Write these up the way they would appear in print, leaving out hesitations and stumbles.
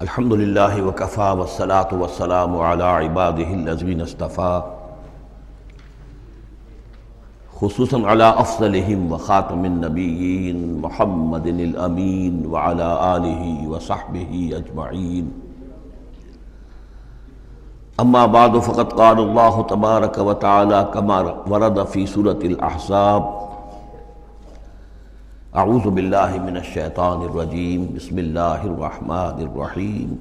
الحمد للہ وکفیٰ والصلاة والسلام علی عبادہ الذین اصطفیٰ خصوصاً علی افضلہم وخاتم النبیین محمد الامین وعلی آلہ وصحبہ اجمعین اما بعد فقد قال اللہ تبارک وتعالی کما ورد فی سورۃ الاحزاب اعوذ باللہ من الشیطان الرجیم بسم اللہ الرحمن الرحیم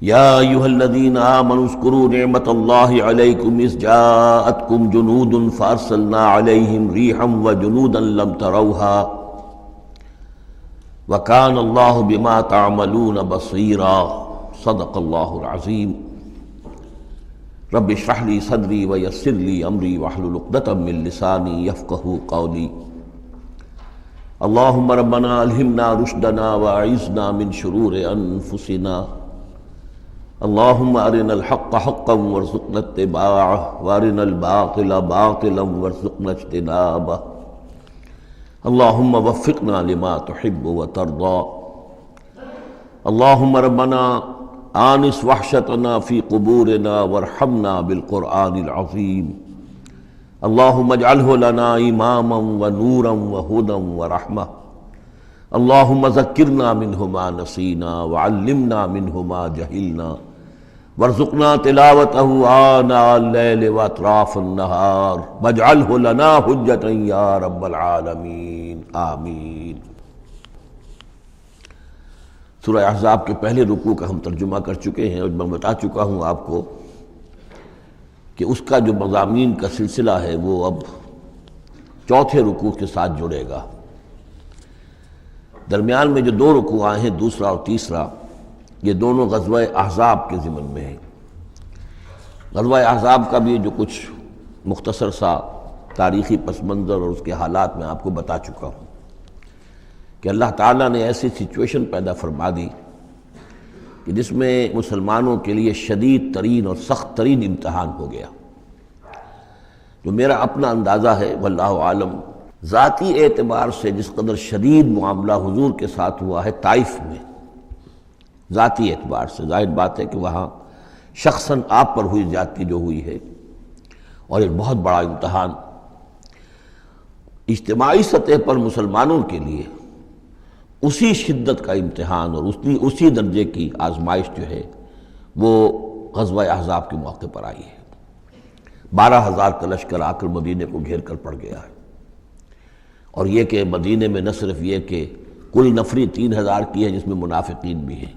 یا ایہا الذین آمنوا اذکروا نعمت اللہ علیکم اذ جاءتکم جنود فارسلنا علیہم ریحا وجنودا لم تروها وکان اللہ بما تعملون بصیرا صدق اللہ العظیم رب اشرح لی صدری ویسر لی امری واحلل عقدۃ من لسانی یفقہوا قولی اللہم ربنا الہمنا رشدنا واعذنا من شرور انفسنا اللہم ارنا الحق حقا وارزقنا اتباعہ وارنا الباطل باطلا وارزقنا اجتنابہ اللہم وفقنا لما تحب وترضى اللہم ربنا آنس وحشتنا فی قبورنا وارحمنا بالقرآن العظیم اللہم اجعلہ لنا اماما ونورا وہدا ورحمہ اللہم ذکرنا منہ ما نسینا وعلمنا منہ ما جہلنا وارزقنا تلاوتہ آناء اللیل واطراف النہار واجعلہ لنا حجتا یا رب العالمین آمین۔ سورہ احزاب کے پہلے رکوع کا ہم ترجمہ کر چکے ہیں اور میں بتا چکا ہوں آپ کو کہ اس کا جو مضامین کا سلسلہ ہے وہ اب چوتھے رکوع کے ساتھ جڑے گا۔ درمیان میں جو دو رکوع آئے ہیں، دوسرا اور تیسرا، یہ دونوں غزوہ احزاب کے ضمن میں ہیں۔ غزوہ احزاب کا بھی جو کچھ مختصر سا تاریخی پس منظر اور اس کے حالات میں آپ کو بتا چکا ہوں کہ اللہ تعالیٰ نے ایسی سچویشن پیدا فرما دی کہ جس میں مسلمانوں کے لیے شدید ترین اور سخت ترین امتحان ہو گیا۔ جو میرا اپنا اندازہ ہے واللہ عالم، ذاتی اعتبار سے جس قدر شدید معاملہ حضور کے ساتھ ہوا ہے طائف میں، ذاتی اعتبار سے ظاہر بات ہے کہ وہاں شخصاً آپ پر ہوئی زیادتی جو ہوئی ہے، اور ایک بہت بڑا امتحان اجتماعی سطح پر مسلمانوں کے لیے اسی شدت کا امتحان اور اسی درجے کی آزمائش جو ہے وہ غزوہ احزاب کے موقع پر آئی ہے۔ 12,000 کا لشکر آ کر مدینے کو گھیر کر پڑ گیا ہے، اور یہ کہ مدینے میں نہ صرف یہ کہ کل نفری 3,000 کی ہے جس میں منافقین بھی ہیں،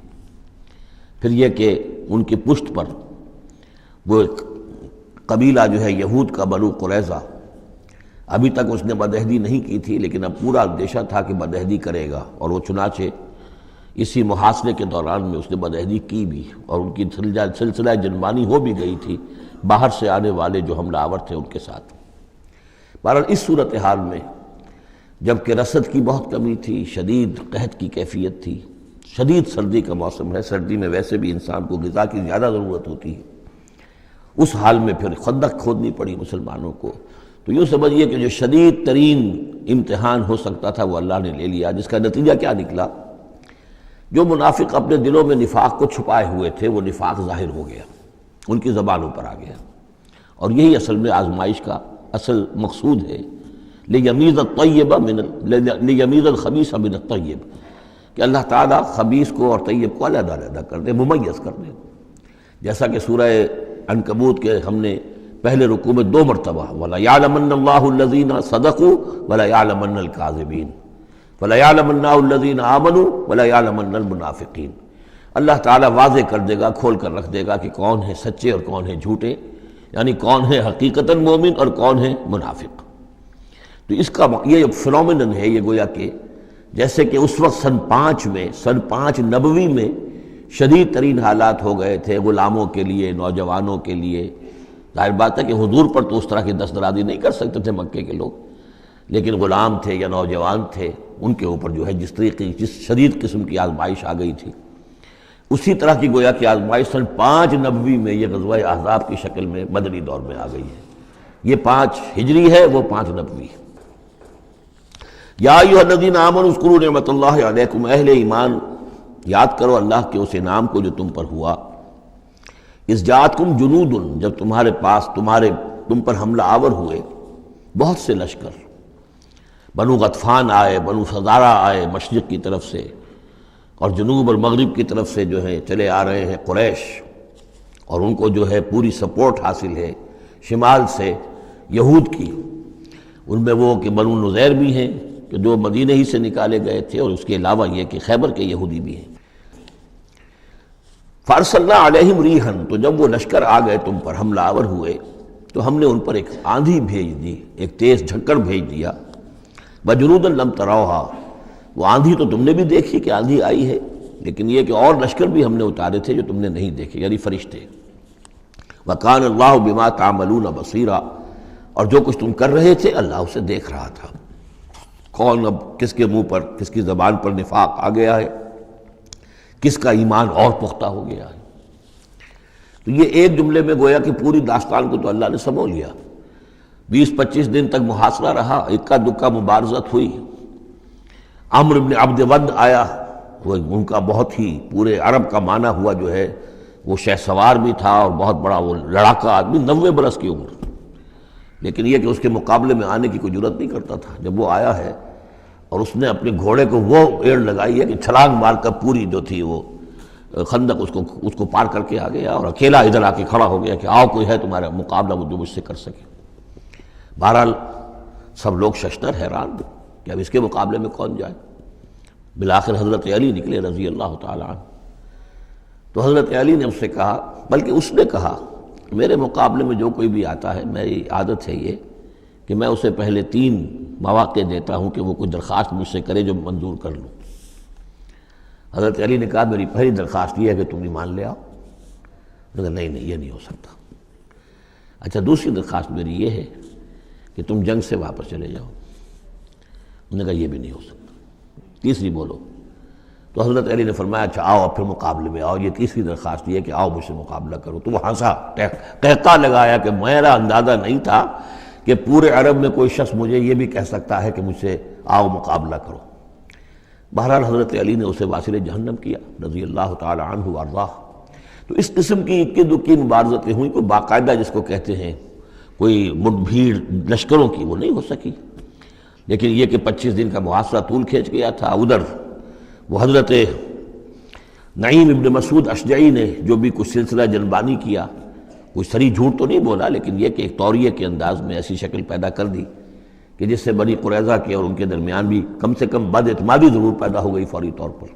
پھر یہ کہ ان کی پشت پر وہ قبیلہ جو ہے یہود کا بنو قریظہ، ابھی تک اس نے بدعہدی نہیں کی تھی لیکن اب پورا اندیشہ تھا کہ بدعہدی کرے گا، اور وہ چنانچہ اسی محاصرے کے دوران میں اس نے بدعہدی کی بھی، اور ان کی سلسلہ جنبانی ہو بھی گئی تھی باہر سے آنے والے جو حملہ آور تھے ان کے ساتھ۔ بہرحال اس صورتحال میں جب کہ رسد کی بہت کمی تھی، شدید قحط کی کیفیت تھی، شدید سردی کا موسم ہے، سردی میں ویسے بھی انسان کو غذا کی زیادہ ضرورت ہوتی ہے، اس حال میں پھر خندق کھودنی پڑی مسلمانوں کو۔ تو یوں سمجھیے کہ جو شدید ترین امتحان ہو سکتا تھا وہ اللہ نے لے لیا، جس کا نتیجہ کیا نکلا؟ جو منافق اپنے دلوں میں نفاق کو چھپائے ہوئے تھے وہ نفاق ظاہر ہو گیا، ان کی زبانوں پر آ گیا، اور یہی اصل میں آزمائش کا اصل مقصود ہے، لیمیز الخبیث من الطیب، کہ اللہ تعالیٰ خبیث کو اور طیب کو علیحدہ علیحدہ کر دے، ممیز کر دے۔ جیسا کہ سورہ عنکبوت کے ہم نے پہلے رکوع میں 2 مرتبہ وَلَيَعْلَمَنَّ اللَّهُ الَّذِينَ صَدَقُوا وَلَيَعْلَمَنَّ الْكَاذِبِينَ وَلَيَعْلَمَنَّ الَّذِينَ آمَنُوا وَلَيَعْلَمَنَّ الْمُنَافِقِينَ، اللہ تعالیٰ واضح کر دے گا، کھول کر رکھ دے گا کہ کون ہیں سچے اور کون ہیں جھوٹے، یعنی کون ہے حقیقتاً مومن اور کون ہے منافق۔ تو اس کا یہ فنومینن ہے، یہ گویا کہ جیسے کہ اس وقت سن 5 نبوی میں شدید ترین حالات ہو گئے تھے غلاموں کے لیے، نوجوانوں کے لیے۔ ظاہر بات ہے کہ حضور پر تو اس طرح کی دست درازی نہیں کر سکتے تھے مکے کے لوگ، لیکن غلام تھے یا نوجوان تھے، ان کے اوپر جو ہے جس شدید قسم کی آزمائش آ گئی تھی، اسی طرح کی گویا کہ آزمائش سن 5 نبوی میں یہ غزوہ احزاب کی شکل میں مدنی دور میں آ گئی ہے۔ یہ 5 ہجری ہے، وہ 5 نبوی ہے۔ یا ایھا الذین آمنوا اذکروا نعمت اللہ علیکم، اہل ایمان یاد کرو اللہ کے اس انعام کو جو تم پر ہوا، اذ جاءتکم جنود، جب تمہارے پاس تم پر حملہ آور ہوئے بہت سے لشکر، بنو غطفان آئے، بنو فزارہ آئے مشرق کی طرف سے، اور جنوب اور مغرب کی طرف سے جو ہے چلے آ رہے ہیں قریش، اور ان کو جو ہے پوری سپورٹ حاصل ہے شمال سے یہود کی، ان میں وہ کہ بنو نذیر بھی ہیں کہ جو مدینہ ہی سے نکالے گئے تھے، اور اس کے علاوہ یہ کہ خیبر کے یہودی بھی ہیں۔ فارسلنا علیہم ریحن، تو جب وہ لشکر آ گئے تم پر حملہ آور ہوئے تو ہم نے ان پر ایک آندھی بھیج دی، ایک تیز جھکڑ بھیج دیا، وجنودا لم تروہا، وہ آندھی تو تم نے بھی دیکھی کہ آندھی آئی ہے، لیکن یہ کہ اور لشکر بھی ہم نے اتارے تھے جو تم نے نہیں دیکھے، یعنی فرشتے۔ وَكَانَ اللَّهُ بِمَا تَعْمَلُونَ بَصِيرًا، اور جو کچھ تم کر رہے تھے اللہ اسے دیکھ رہا تھا۔ کون اب کس کے منہ پر، کس کی زبان پر نفاق آ گیا ہے، کس کا ایمان اور پختہ ہو گیا ہے۔ تو یہ ایک جملے میں گویا کہ پوری داستان کو تو اللہ نے سمو لیا۔ 20-25 دن تک محاصرہ رہا، اکا دکا مبارزت ہوئی، عمرو بن عبد ود آیا، وہ ان کا بہت ہی پورے عرب کا معنی ہوا جو ہے، وہ شہ سوار بھی تھا اور بہت بڑا وہ لڑاکا آدمی، 90 برس کی عمر، لیکن یہ کہ اس کے مقابلے میں آنے کی کوئی جرت نہیں کرتا تھا۔ جب وہ آیا ہے اور اس نے اپنے گھوڑے کو وہ ایڑ لگائی ہے کہ چھلانگ مار کر پوری جو تھی وہ خندق اس کو پار کر کے آ گیا، اور اکیلا ادھر آ کے کھڑا ہو گیا کہ آؤ کوئی ہے تمہارا مقابلہ وہ جو مجھ سے کر سکے۔ بہرحال سب لوگ ششدر حیران کہ اب اس کے مقابلے میں کون جائے۔ بالآخر حضرت علی نکلے رضی اللہ تعالیٰ عنہ، تو حضرت علی نے اس سے کہا، بلکہ اس نے کہا میرے مقابلے میں جو کوئی بھی آتا ہے، میری عادت ہے یہ کہ میں اسے پہلے 3 مواقع دیتا ہوں کہ وہ کوئی درخواست مجھ سے کرے جو منظور کر لوں۔ حضرت علی نے کہا میری پہلی درخواست یہ ہے کہ تم ایمان لے آؤ۔ انہوں نے کہا نہیں یہ نہیں ہو سکتا۔ اچھا دوسری درخواست میری یہ ہے کہ تم جنگ سے واپس چلے جاؤ۔ انہوں نے کہا یہ بھی نہیں ہو سکتا۔ تیسری بولو۔ تو حضرت علی نے فرمایا اچھا آؤ اب پھر مقابلے میں آؤ، یہ تیسری درخواست یہ ہے کہ آؤ مجھ سے مقابلہ کرو۔ تو وہ ہنسا، قہقہ لگایا کہ میرا اندازہ نہیں تھا کہ پورے عرب میں کوئی شخص مجھے یہ بھی کہہ سکتا ہے کہ مجھ سے آؤ مقابلہ کرو۔ بہرحال حضرت علی نے اسے واصل جہنم کیا رضی اللہ تعالی عنہ وارضاہ۔ تو اس قسم کی اکی دکی مبارزتیں ہوئیں، کوئی باقاعدہ جس کو کہتے ہیں کوئی مٹ بھیڑ لشکروں کی وہ نہیں ہو سکی، لیکن یہ کہ 25 دن کا محاصرہ طول کھینچ گیا تھا۔ ادھر وہ حضرت نعیم ابن مسعود اشجعی نے جو بھی کچھ سلسلہ جنبانی کیا، کوئی سری جھوٹ تو نہیں بولا، لیکن یہ کہ ایک توریہ کے انداز میں ایسی شکل پیدا کر دی کہ جس سے بنی قریظہ کے اور ان کے درمیان بھی کم سے کم بد اعتمادی ضرور پیدا ہو گئی فوری طور پر۔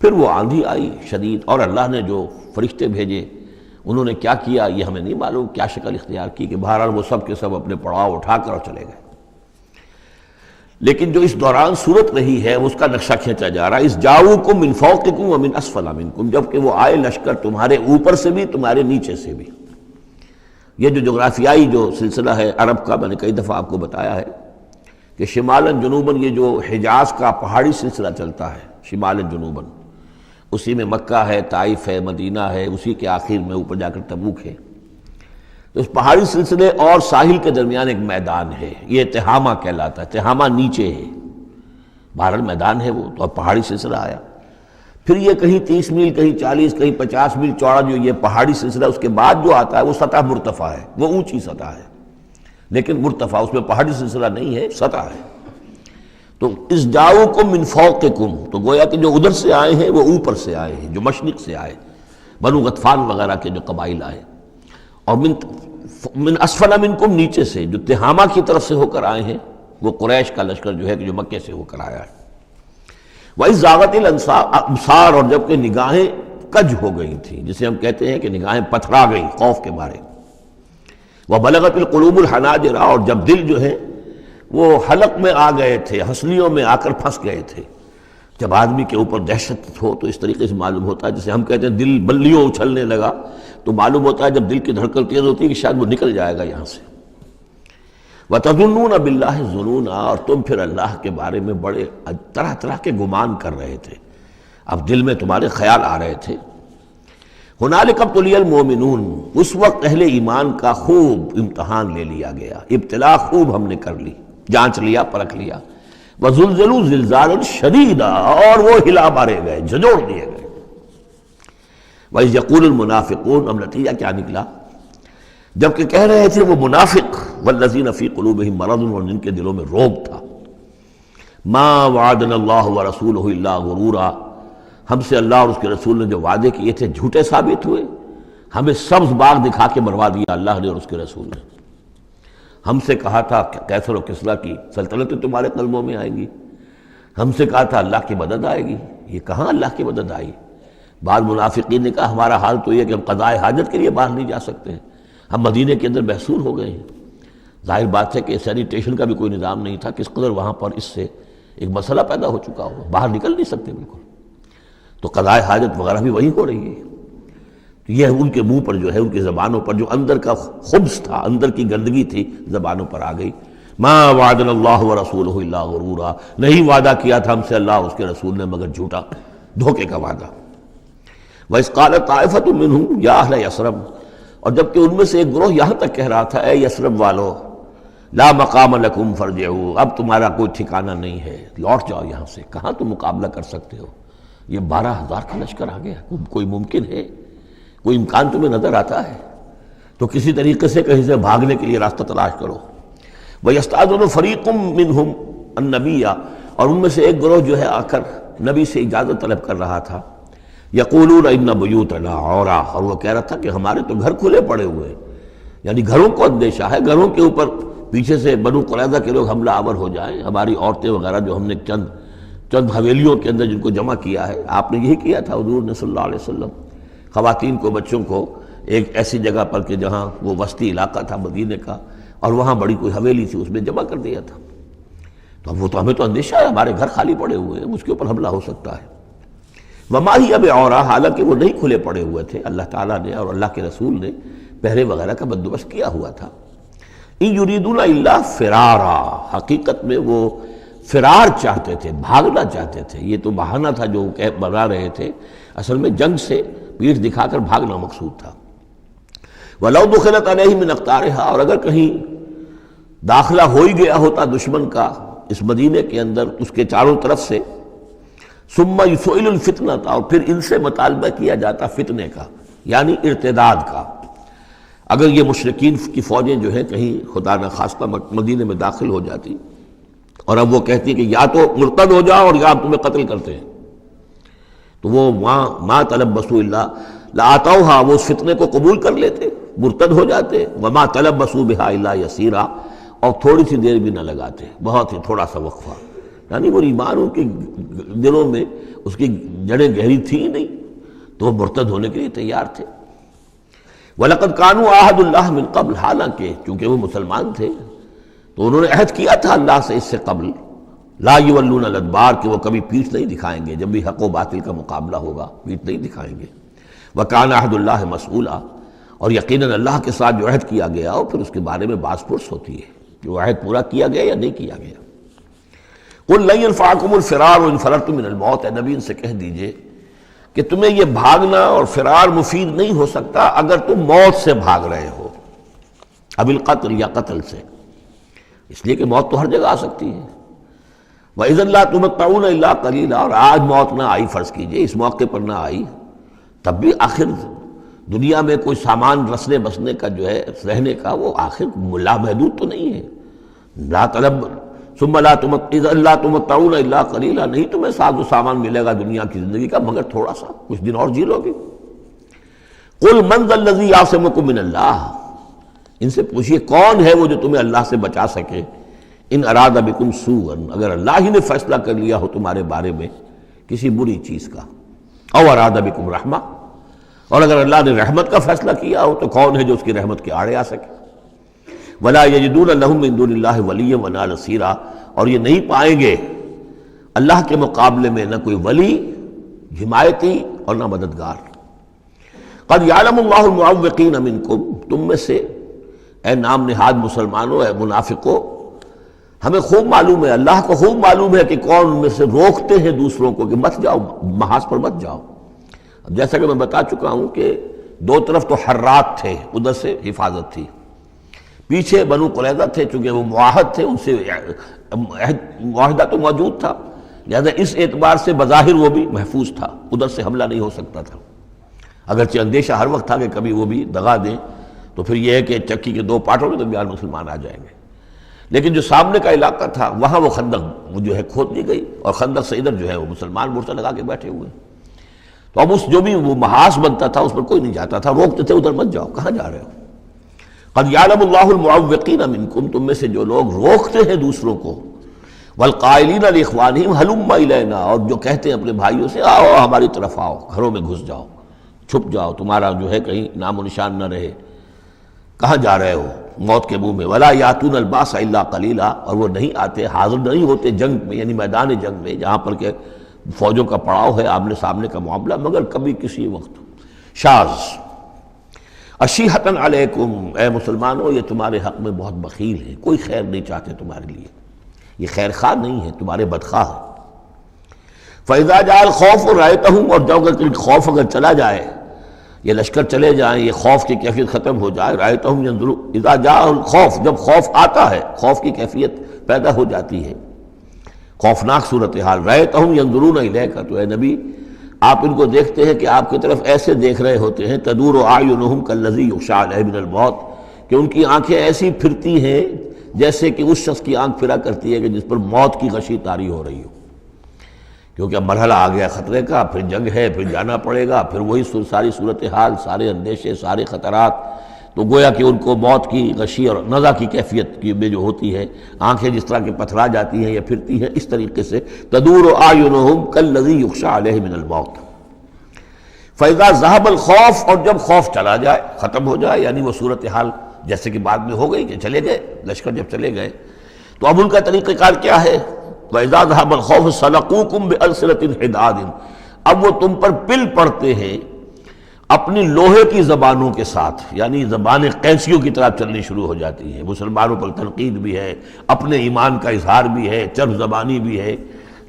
پھر وہ آندھی آئی شدید، اور اللہ نے جو فرشتے بھیجے انہوں نے کیا کیا یہ ہمیں نہیں معلوم، کیا شکل اختیار کی کہ بہرحال وہ سب کے سب اپنے پڑاؤ اٹھا کر چلے گئے۔ لیکن جو اس دوران صورت رہی ہے اس کا نقشہ کھینچا جا رہا ہے، اس جاؤکم من فوقکم ومن اسفل منکم، جب کہ وہ آئے لشکر تمہارے اوپر سے بھی تمہارے نیچے سے بھی۔ یہ جو جغرافیائی جو سلسلہ ہے عرب کا، میں نے کئی دفعہ آپ کو بتایا ہے کہ شمالاً جنوباً یہ جو حجاز کا پہاڑی سلسلہ چلتا ہے شمالاً جنوباً، اسی میں مکہ ہے، طائف ہے، مدینہ ہے، اسی کے آخر میں اوپر جا کر تبوک ہے۔ تو اس پہاڑی سلسلے اور ساحل کے درمیان ایک میدان ہے، یہ تہامہ کہلاتا ہے، تہامہ نیچے ہے، بہرحال میدان ہے وہ، تو اب پہاڑی سلسلہ آیا۔ پھر یہ کہیں 30 میل، کہیں 40، کہیں 50 میل چوڑا جو یہ پہاڑی سلسلہ، اس کے بعد جو آتا ہے وہ سطح مرتفع ہے، وہ اونچی سطح ہے، لیکن مرتفع اس میں پہاڑی سلسلہ نہیں ہے، سطح ہے۔ تو اس جاؤکم من فوقکم، تو گویا کہ جو ادھر سے آئے ہیں وہ اوپر سے آئے ہیں، جو مشرق سے آئے، بنو غطفان وغیرہ کے جو قبائل آئے، اور من اسفل منکم نیچے سے جو تہامہ کی طرف سے ہو کر آئے ہیں وہ قریش کا لشکر جو ہے کہ جو مکے سے ہو کر آیا ہے۔ وَإِذْ زَاغَتِ الْأَبْصَارُ، اور جب کہ نگاہیں کج ہو گئی تھیں، جسے ہم کہتے ہیں کہ نگاہیں پتھرا گئیں خوف کے مارے۔ وَبَلَغَتِ الْقُلُوبُ الْحَنَاجِرَ، اور جب دل جو ہے وہ حلق میں آ گئے تھے، ہنسلیوں میں آ کر پھنس گئے تھے۔ جب آدمی کے اوپر دہشت ہو تو اس طریقے سے معلوم ہوتا ہے، جسے ہم کہتے ہیں دل بلیوں اچھلنے لگا، تو معلوم ہوتا ہے جب دل کی دھڑکن تیز ہوتی ہے کہ شاید وہ نکل جائے گا یہاں سے۔ وَتَظُنُّونَ بِاللَّهِ الظُّنُونَ، اور تم پھر اللہ کے بارے میں بڑے طرح طرح کے گمان کر رہے تھے، اب دل میں تمہارے خیال آ رہے تھے۔ هُنَالِكَ ابْتُلِيَ الْمُؤْمِنُونَ، اس وقت اہل ایمان کا خوب امتحان لے لیا گیا، ابتلا خوب ہم نے کر لی، جانچ لیا، پرکھ لیا۔ وَزُلْزِلُوا زِلْزَالًا شَدِيدًا، اور وہ ہلا مارے گئے، جھنجھوڑ دیے گئے۔ وَإِذْ يَقُولُ الْمُنَافِقُونَ، اب نتیجہ کیا نکلا؟ جبکہ کہہ رہے تھے وہ منافق، وَالَّذِينَ فِي قُلُوبِهِم مَرَضٌ، اور جن کے دلوں میں روگ تھا، مَا وَعَدَنَا اللَّهُ وَرَسُولُهُ إِلَّا غُرُورًا، ہم سے اللہ اور اس کے رسول نے جو وعدے کیے تھے جھوٹے ثابت ہوئے، ہمیں سبز باغ دکھا کے مروا دیا اللہ نے اور اس کے رسول نے۔ ہم سے کہا تھا کیسر و کسریٰ کی سلطنتیں تمہارے قلبوں میں آئیں گی، ہم سے کہا تھا اللہ کی مدد آئے گی، یہ کہاں اللہ کی مدد آئی؟ بعض منافقین نے کہا ہمارا حال تو یہ کہ ہم قضاء حاجت کے لیے باہر نہیں جا سکتے ہیں، ہم مدینے کے اندر محصور ہو گئے ہیں۔ ظاہر بات ہے کہ سینیٹیشن کا بھی کوئی نظام نہیں تھا، کس قدر وہاں پر اس سے ایک مسئلہ پیدا ہو چکا ہو، باہر نکل نہیں سکتے بالکل، تو قضاء حاجت وغیرہ بھی وہی ہو رہی ہے۔ تو یہ ان کے منہ پر جو ہے، ان کی زبانوں پر جو اندر کا خبث تھا، اندر کی گندگی تھی، زبانوں پر آ گئی۔ ما وعدنا اللہ ورسولہ الا غرورا، نہیں وعدہ کیا تھا ہم سے اللہ اور اس کے رسول نے مگر جھوٹا، دھوکے کا وعدہ۔ وَإِذْ قَالَتْ طَائِفَةٌ مِّنْهُمْ يَا أَهْلَ يَثْرِبَ، اور جبکہ ان میں سے ایک گروہ یہاں تک کہہ رہا تھا اے یثرب والو، لا مقام لکم فارجعوا، اب تمہارا کوئی ٹھکانہ نہیں ہے، لوٹ جاؤ یہاں سے، کہاں تم مقابلہ کر سکتے ہو؟ یہ 12,000 کا لشکر آ گیا، کوئی ممکن ہے؟ کوئی امکان تمہیں نظر آتا ہے؟ تو کسی طریقے سے کہیں سے بھاگنے کے لیے راستہ تلاش کرو۔ وَيَسْتَأْذِنُ فَرِيقٌ مِّنْهُمْ النَّبِيَّ، اور ان میں سے ایک گروہ جو ہے آ کر نبی سے اجازت طلب کر رہا تھا، یقولون ان بیوتنا عورا، اور وہ کہہ رہا تھا کہ ہمارے تو گھر کھلے پڑے ہوئے ہیں، یعنی گھروں کو اندیشہ ہے، گھروں کے اوپر پیچھے سے بنو قریظہ کے لوگ حملہ آور ہو جائیں، ہماری عورتیں وغیرہ جو ہم نے چند حویلیوں کے اندر جن کو جمع کیا ہے، آپ نے یہی کیا تھا حضور نے صلی اللہ علیہ وسلم، خواتین کو بچوں کو ایک ایسی جگہ پر کہ جہاں وہ وسطی علاقہ تھا مدینے کا، اور وہاں بڑی کوئی حویلی تھی اس میں جمع کر دیا تھا۔ تو اب وہ تو ہمیں تو اندیشہ ہے، ہمارے گھر خالی پڑے ہوئے ہیں، اس کے اوپر حملہ ہو سکتا ہے۔ وما ہی اب عورا، حالانکہ وہ نہیں کھلے پڑے ہوئے تھے، اللہ تعالیٰ نے اور اللہ کے رسول نے پہرے وغیرہ کا بندوبست کیا ہوا تھا۔ ان یریدون الا فرارا، حقیقت میں وہ فرار چاہتے تھے، بھاگنا چاہتے تھے، یہ تو بہانہ تھا جو بنا رہے تھے، اصل میں جنگ سے پیٹھ دکھا کر بھاگنا مقصود تھا۔ وَلَوْ دُخِلَتْ عَلَيْهِمْ مِنْ أَقْطَارِهَا، اور اگر کہیں داخلہ ہو ہی گیا ہوتا دشمن کا اس مدینے کے اندر اس کے چاروں طرف سے، ثُمَّ يُسْئِلُ الْفِتْنَةَ، اور پھر ان سے مطالبہ کیا جاتا فتنے کا، یعنی ارتداد کا۔ اگر یہ مشرکین کی فوجیں جو ہیں کہیں خدا نہ خواستہ مدینے میں داخل ہو جاتی اور اب وہ کہتی کہ یا تو مرتد ہو جاؤ اور یا ہم تمہیں قتل کرتے ہیں، تو وہ ما تلبسوا الا لآتوها، وہ اس فتنے کو قبول کر لیتے، مرتد ہو جاتے، وما تلبسوا بها الا یسیرا، اور تھوڑی سی دیر بھی نہ لگاتے، بہت ہی تھوڑا سا وقفہ، یعنی وہ ایمان ان کے دلوں میں اس کی جڑیں گہری تھی ہی نہیں، تو وہ مرتد ہونے کے لیے تیار تھے۔ وَلَقَدْ كَانُوا عَاهَدُوا اللَّهِ مِنْ قَبْلُ، حالانکہ چونکہ وہ مسلمان تھے تو انہوں نے عہد کیا تھا اللہ سے اس سے قبل، لا یولون الادبار، کہ وہ کبھی پیٹھ نہیں دکھائیں گے، جب بھی حق و باطل کا مقابلہ ہوگا پیٹھ نہیں دکھائیں گے۔ وَكَانَ عَهْدُ اللَّهِ مَسْئُولًا، اور یقیناً اللہ کے ساتھ جو عہد کیا گیا اور پھر اس کے بارے میں باز پرس ہوتی ہے کہ وہ عہد پورا کیا گیا یا نہیں کیا گیا۔ قُلْ لَن يَنفَعَكُمُ الْفِرَارُ إِنْ فَرَرْتُم مِّنَ الْمَوْتِ، اے نبی ان سے کہہ دیجئے کہ تمہیں یہ بھاگنا اور فرار مفید نہیں ہو سکتا اگر تم موت سے بھاگ رہے ہو، اب القتل یا قتل سے، اس لیے کہ موت تو ہر جگہ آ سکتی ہے۔ وَإِذًا لَا تُمَتَّعُونَ إِلَّا قَلِيلًا، اور آج موت نہ آئی، فرض کیجئے اس موقع پر نہ آئی، تب بھی آخر دنیا میں کوئی سامان رسنے بسنے کا جو ہے رہنے کا وہ آخر لامحدود تو نہیں ہے۔ لا طلب ثم لا تمتعون الا قلیلا، نہیں تمہیں ساز و سامان ملے گا دنیا کی زندگی کا مگر تھوڑا سا، کچھ دن اور جی لو گے۔ قل من ذا الذی یعصمکم من اللہ، ان سے پوچھئے کون ہے وہ جو تمہیں اللہ سے بچا سکے، ان اراد بکم سوءا، اگر اللہ ہی نے فیصلہ کر لیا ہو تمہارے بارے میں کسی بری چیز کا، او اراد بکم رحمہ، اور اگر اللہ نے رحمت کا فیصلہ کیا ہو تو کون ہے جو اس کی رحمت کے آڑے آ سکے۔ ولا یجدون لهم من دون اللہ ولیا ولا نصیرا، اور یہ نہیں پائیں گے اللہ کے مقابلے میں نہ کوئی ولی حمایتی اور نہ مددگار۔ قد یعلم اللہ المعوقین منکم، تم میں سے اے نام نہاد مسلمانوں، اے منافقوں، ہمیں خوب معلوم ہے، اللہ کو خوب معلوم ہے کہ کون ان میں سے روکتے ہیں دوسروں کو کہ مت جاؤ، محاذ پر مت جاؤ۔ اب جیسا کہ میں بتا چکا ہوں کہ دو طرف تو حرات تھے، ادھر سے حفاظت تھی، پیچھے بنو قریظہ تھے، چونکہ وہ معاہد تھے، ان سے معاہدہ تو موجود تھا، لہذا اس اعتبار سے بظاہر وہ بھی محفوظ تھا، ادھر سے حملہ نہیں ہو سکتا تھا، اگرچہ اندیشہ ہر وقت تھا کہ کبھی وہ بھی دغا دیں تو پھر یہ ہے کہ چکی کے دو پارٹوں کے درمیان مسلمان آ جائیں گے۔ لیکن جو سامنے کا علاقہ تھا وہاں وہ خندق وہ جو ہے کھود دی گئی، اور خندق سے ادھر جو ہے وہ مسلمان مورچہ لگا کے بیٹھے ہوئے، تو اب اس جو بھی وہ محاذ بنتا تھا اس پر کوئی نہیں جاتا تھا، روکتے تھے ادھر مت جاؤ، کہاں جا رہے ہو؟ قد یعلم اللہ المعوقین منکم، تم میں سے جو لوگ روکتے ہیں دوسروں کو، والقائلین لاخوانہم ہلم الینا، اور جو کہتے ہیں اپنے بھائیوں سے آؤ ہماری طرف آؤ، گھروں میں گھس جاؤ، چھپ جاؤ، تمہارا جو ہے کہیں نام و نشان نہ رہے، کہاں جا رہے ہو موت کے منہ میں، ولا یاتون الباس الا قلیلا، اور وہ نہیں آتے، حاضر نہیں ہوتے جنگ میں، یعنی میدان جنگ میں جہاں پر کہ فوجوں کا پڑاؤ ہے، آمنے سامنے کا معاملہ، مگر کبھی کسی وقت۔ شاذ اشیحۃ علیکم، اے مسلمانوں یہ تمہارے حق میں بہت بخیل ہیں، کوئی خیر نہیں چاہتے تمہارے لیے، یہ خیر خواہ نہیں ہے، تمہارے بدخواہ ہیں۔ فَإِذَا جَاءَ الْخَوْفُ رَأَيْتَهُمْ، اور جب اگر خوف اگر چلا جائے، یہ لشکر چلے جائیں، یہ خوف کی کیفیت ختم ہو جائے، رَأَيْتَهُمْ يَنظُرُونَ، اذا جاء الخوف، جب خوف آتا ہے، خوف کی کیفیت پیدا ہو جاتی ہے، خوفناک صورتحال، رَأَيْتَهُمْ يَنظُرُونَ إِلَيْكَ، تو اے نبی آپ ان کو دیکھتے ہیں کہ آپ کی طرف ایسے دیکھ رہے ہوتے ہیں، تدور اعینہم کالذی یغشی علیہ من الموت، کہ ان کی آنکھیں ایسی پھرتی ہیں جیسے کہ اس شخص کی آنکھ پھرا کرتی ہے کہ جس پر موت کی غشی طاری ہو رہی ہو، کیونکہ اب مرحلہ آ گیا خطرے کا، پھر جنگ ہے، پھر جانا پڑے گا، پھر وہی ساری صورتحال، سارے اندیشے، سارے خطرات، تو گویا کہ ان کو موت کی غشی اور نزع کی کیفیت کی میں جو ہوتی ہے، آنکھیں جس طرح کے پتھرا جاتی ہیں یا پھرتی ہیں، اس طریقے سے تدور اعینہم کالذی یغشی علیہ من الموت۔ فَإِذَا ذَهَبَ الْخَوْفُ، اور جب خوف چلا جائے، ختم ہو جائے، یعنی وہ صورتحال جیسے کہ بعد میں ہو گئی کہ چلے گئے لشکر، جب چلے گئے تو اب ان کا طریقہ کار کیا ہے؟ وَإِذَا ذَهَبَ الْخَوْفُ سَلَقُوكُمْ بِأَلْسِنَةٍ حِدَادٍ، اب وہ تم پر پل پڑتے ہیں اپنی لوہے کی زبانوں کے ساتھ، یعنی زبانیں قینچیوں کی طرح چلنی شروع ہو جاتی ہیں، مسلمانوں پر تنقید بھی ہے، اپنے ایمان کا اظہار بھی ہے، چرب زبانی بھی ہے،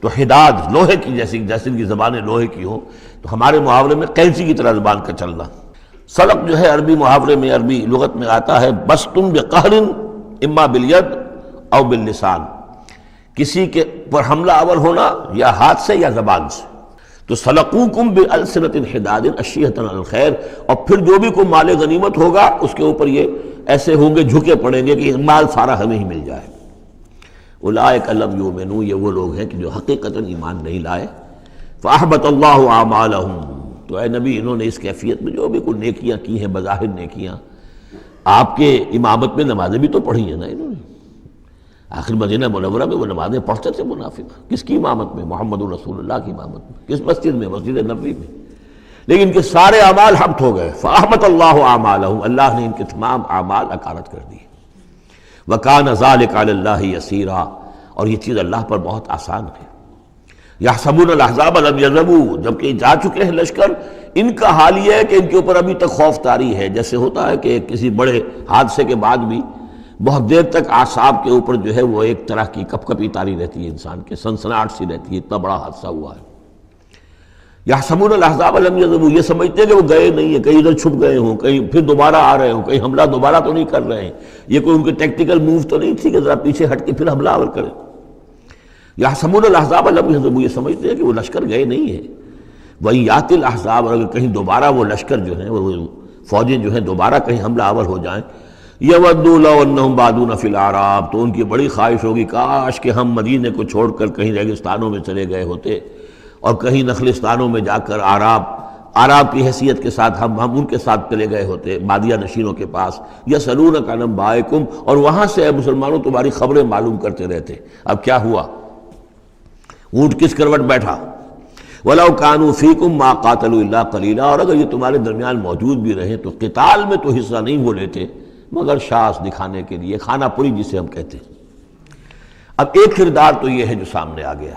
تو حداد لوہے کی جیسے ان کی زبانیں لوہے کی ہوں، تو ہمارے محاورے میں قینچی کی طرح زبان کا چلنا۔ سلق جو ہے عربی محاورے میں، عربی لغت میں آتا ہے بسطن بقہر اما بالید او باللسان، کسی کے پر حملہ آور ہونا یا ہاتھ سے یا زبان سے، تو سلقوکم بألسنۃ حداد اشیۃ علی الخیر، اور پھر جو بھی کوئی مال غنیمت ہوگا اس کے اوپر یہ ایسے ہوں گے، جھکے پڑیں گے کہ مال سارا ہمیں ہی مل جائے۔ اولئک لم یؤمنوا، یہ وہ لوگ ہیں کہ جو حقیقتاً ایمان نہیں لائے۔ فاحبط اللہ اعمالہم، تو اے نبی انہوں نے اس کیفیت میں جو بھی کوئی نیکیاں کی ہیں، بظاہر نیکیاں، آپ کے امامت میں نمازیں بھی تو پڑھی ہیں نا انہوں نے، آخر مدینہ منورہ میں وہ نمازیں پڑھتے تھے منافق، کس کی امامت میں؟ محمد رسول اللہ کی امامت میں، کس مسجد میں؟ مسجد نبوی میں، لیکن ان کے سارے اعمال حبط ہو گئے۔ فاحبط اللہ اعمالہم، اللہ نے ان کے تمام اعمال اکارت کر دیے۔ وَكَانَ ذَلِكَ عَلَى اللَّهِ يَسِيرًا، اور یہ چیز اللہ پر بہت آسان ہے۔ يَحْسَبُونَ الْأَحْزَابَ لَمْ يَذْهَبُوا، جبکہ جا چکے ہیں لشکر، ان کا حال یہ ہے کہ ان کے اوپر ابھی تک خوف طاری ہے، جیسے ہوتا ہے کہ کسی بڑے حادثے کے بعد بھی بہت دیر تک اعصاب کے اوپر جو ہے وہ ایک طرح کی کپ کپی طاری رہتی ہے، انسان کے سنسناہٹ سی رہتی ہے، اتنا بڑا حادثہ ہوا ہے۔ يَحْسَبُونَ الْأَحْزَابَ لَمْ يَذْهَبُوا، یہ سمجھتے ہیں کہ وہ گئے نہیں ہیں، کہیں ادھر چھپ گئے ہوں، کہیں پھر دوبارہ آ رہے ہوں، کہیں حملہ دوبارہ تو نہیں کر رہے ہیں، یہ کوئی ان کے ٹیکٹیکل موو تو نہیں تھی کہ ذرا پیچھے ہٹ کے پھر حملہ آور کریں۔ يَحْسَبُونَ الْأَحْزَابَ لَمْ يَذْهَبُوا، یہ سمجھتے ہیں کہ وہ لشکر گئے نہیں ہیں۔ وَإِن يَأْتِ الْأَحْزَابُ، اور اگر کہیں دوبارہ وہ لشکر جو ہیں، وہ فوجیں جو ہیں دوبارہ کہیں حملہ آور ہو جائیں، يَوَدُّوا لَوْ أَنَّهُمْ بَادُونَ فِي الْأَعْرَابِ، تو ان کی بڑی خواہش ہوگی کاش کہ ہم مدینے کو چھوڑ کر کہیں ریگستانوں میں چلے گئے ہوتے، اور کہیں نخلستانوں میں جا کر عراب کی حیثیت کے ساتھ ہم ان کے ساتھ چلے گئے ہوتے، بادیہ نشینوں کے پاس۔ یسألونک عن انبائکم، اور وہاں سے اے مسلمانوں تمہاری خبریں معلوم کرتے رہتے، اب کیا ہوا، اونٹ کس کروٹ بیٹھا۔ وَلَوْ كَانُوا فِيكُمْ مَا قَاتَلُوا إِلَّا قَلِيلًا، اور اگر یہ تمہارے درمیان موجود بھی رہے تو قتال میں تو حصہ نہیں وہ لیتے مگر شاس دکھانے کے لیے، خانہ پوری جسے ہم کہتے ہیں۔ اب ایک کردار تو یہ ہے جو سامنے آ گیا،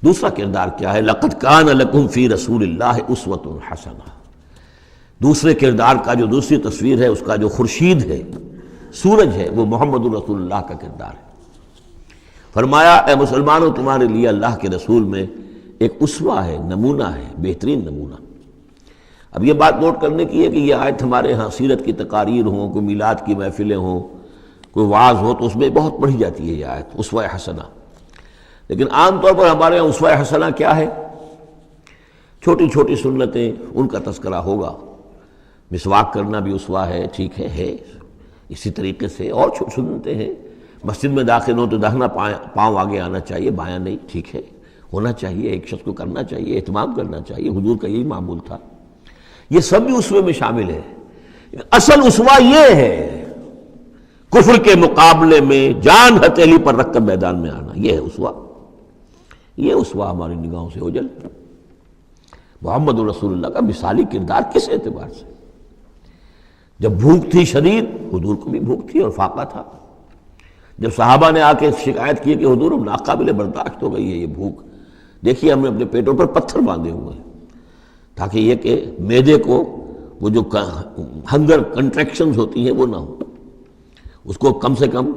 دوسرا کردار کیا ہے؟ لَقَدْ كَانَ لَكُمْ فِي رَسُولِ اللَّهِ أُسْوَةٌ حَسَنَةٌ، دوسرے کردار کا جو دوسری تصویر ہے، اس کا جو خورشید ہے، سورج ہے، وہ محمد رسول اللہ کا کردار ہے۔ فرمایا اے مسلمانوں تمہارے لیے اللہ کے رسول میں ایک اسوہ ہے، نمونہ ہے، بہترین نمونہ۔ اب یہ بات نوٹ کرنے کی ہے کہ یہ آیت ہمارے ہاں سیرت کی تقاریر ہوں، کوئی میلاد کی محفلیں ہوں، کوئی وعظ ہو تو اس میں بہت پڑھی جاتی ہے یہ آیت اسوہ حسنہ، لیکن عام طور پر ہمارے یہاں اسوہ حسنہ کیا ہے؟ چھوٹی چھوٹی سنتیں، ان کا تذکرہ ہوگا۔ مسواک کرنا بھی اسوہ ہے، ٹھیک ہے اسی طریقے سے اور سنتیں ہیں۔ مسجد میں داخل ہو تو داہنا پاؤں آگے آنا چاہیے، بایاں نہیں، ٹھیک ہے، ہونا چاہیے، ایک شخص کو کرنا چاہیے، اہتمام کرنا چاہیے، حضور کا یہی معمول تھا۔ یہ سب بھی اسوے میں شامل ہے۔ اصل اسوہ یہ ہے کفر کے مقابلے میں جان ہتھیلی پر رکھ کر میدان میں آنا، یہ ہے اسوہ۔ یہ اسوہ ہماری نگاہوں سے اوجھل۔ محمد رسول اللہ کا مثالی کردار کس اعتبار سے؟ جب بھوک تھی شدید، حضور کو بھی بھوک تھی اور فاقہ تھا۔ جب صحابہ نے آ کے شکایت کی کہ حضور اب ناقابل برداشت ہو گئی ہے یہ بھوک، دیکھیے ہم نے اپنے پیٹوں پر پتھر باندھے ہوئے ہیں تاکہ یہ کہ معدے کو وہ جو ہنگر کنٹریکشنز ہوتی ہیں وہ نہ ہو، اس کو کم سے کم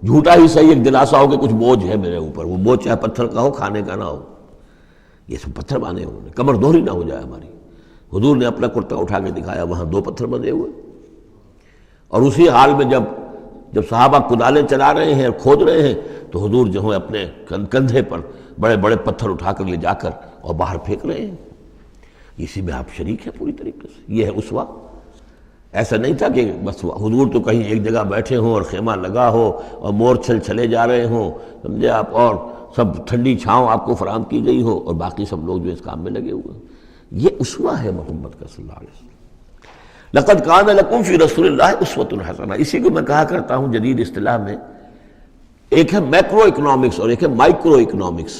جھوٹا ہی صحیح ایک دلاسا ہو کہ کچھ بوجھ ہے میرے اوپر، وہ بوجھ چاہے پتھر کا ہو، کھانے کا نہ ہو۔ یہ سب پتھر باندھے ہوئے، کمر دوہری نہ ہو جائے ہماری۔ حضور نے اپنا کرتا اٹھا کے دکھایا، وہاں 2 پتھر بندھے ہوئے، اور اسی حال میں جب صحابہ کدالیں چلا رہے ہیں اور کھود رہے ہیں تو حضور جو ہے اپنے کندھے پر بڑے بڑے پتھر اٹھا کر لے جا کر اور باہر پھینک رہے ہیں۔ اسی میں آپ شریک ہیں پوری طریقے سے۔ یہ ہے اسوہ۔ ایسا نہیں تھا کہ بس حضور تو کہیں ایک جگہ بیٹھے ہوں اور خیمہ لگا ہو اور مور چھل چلے جا رہے ہوں، سمجھے آپ، اور سب ٹھنڈی چھاؤں آپ کو فراہم کی گئی ہو اور باقی سب لوگ جو اس کام میں لگے ہوئے ہیں۔ یہ اسوہ ہے محمد کا صلی اللہ علیہ وسلم۔ لقد کان لکم فی رسول اللہ اسوۃ حسنہ، اسی کو میں کہا کرتا ہوں جدید اصطلاح میں، ایک ہے میکرو اکنامکس اور ایک ہے مائکرو اکنامکس۔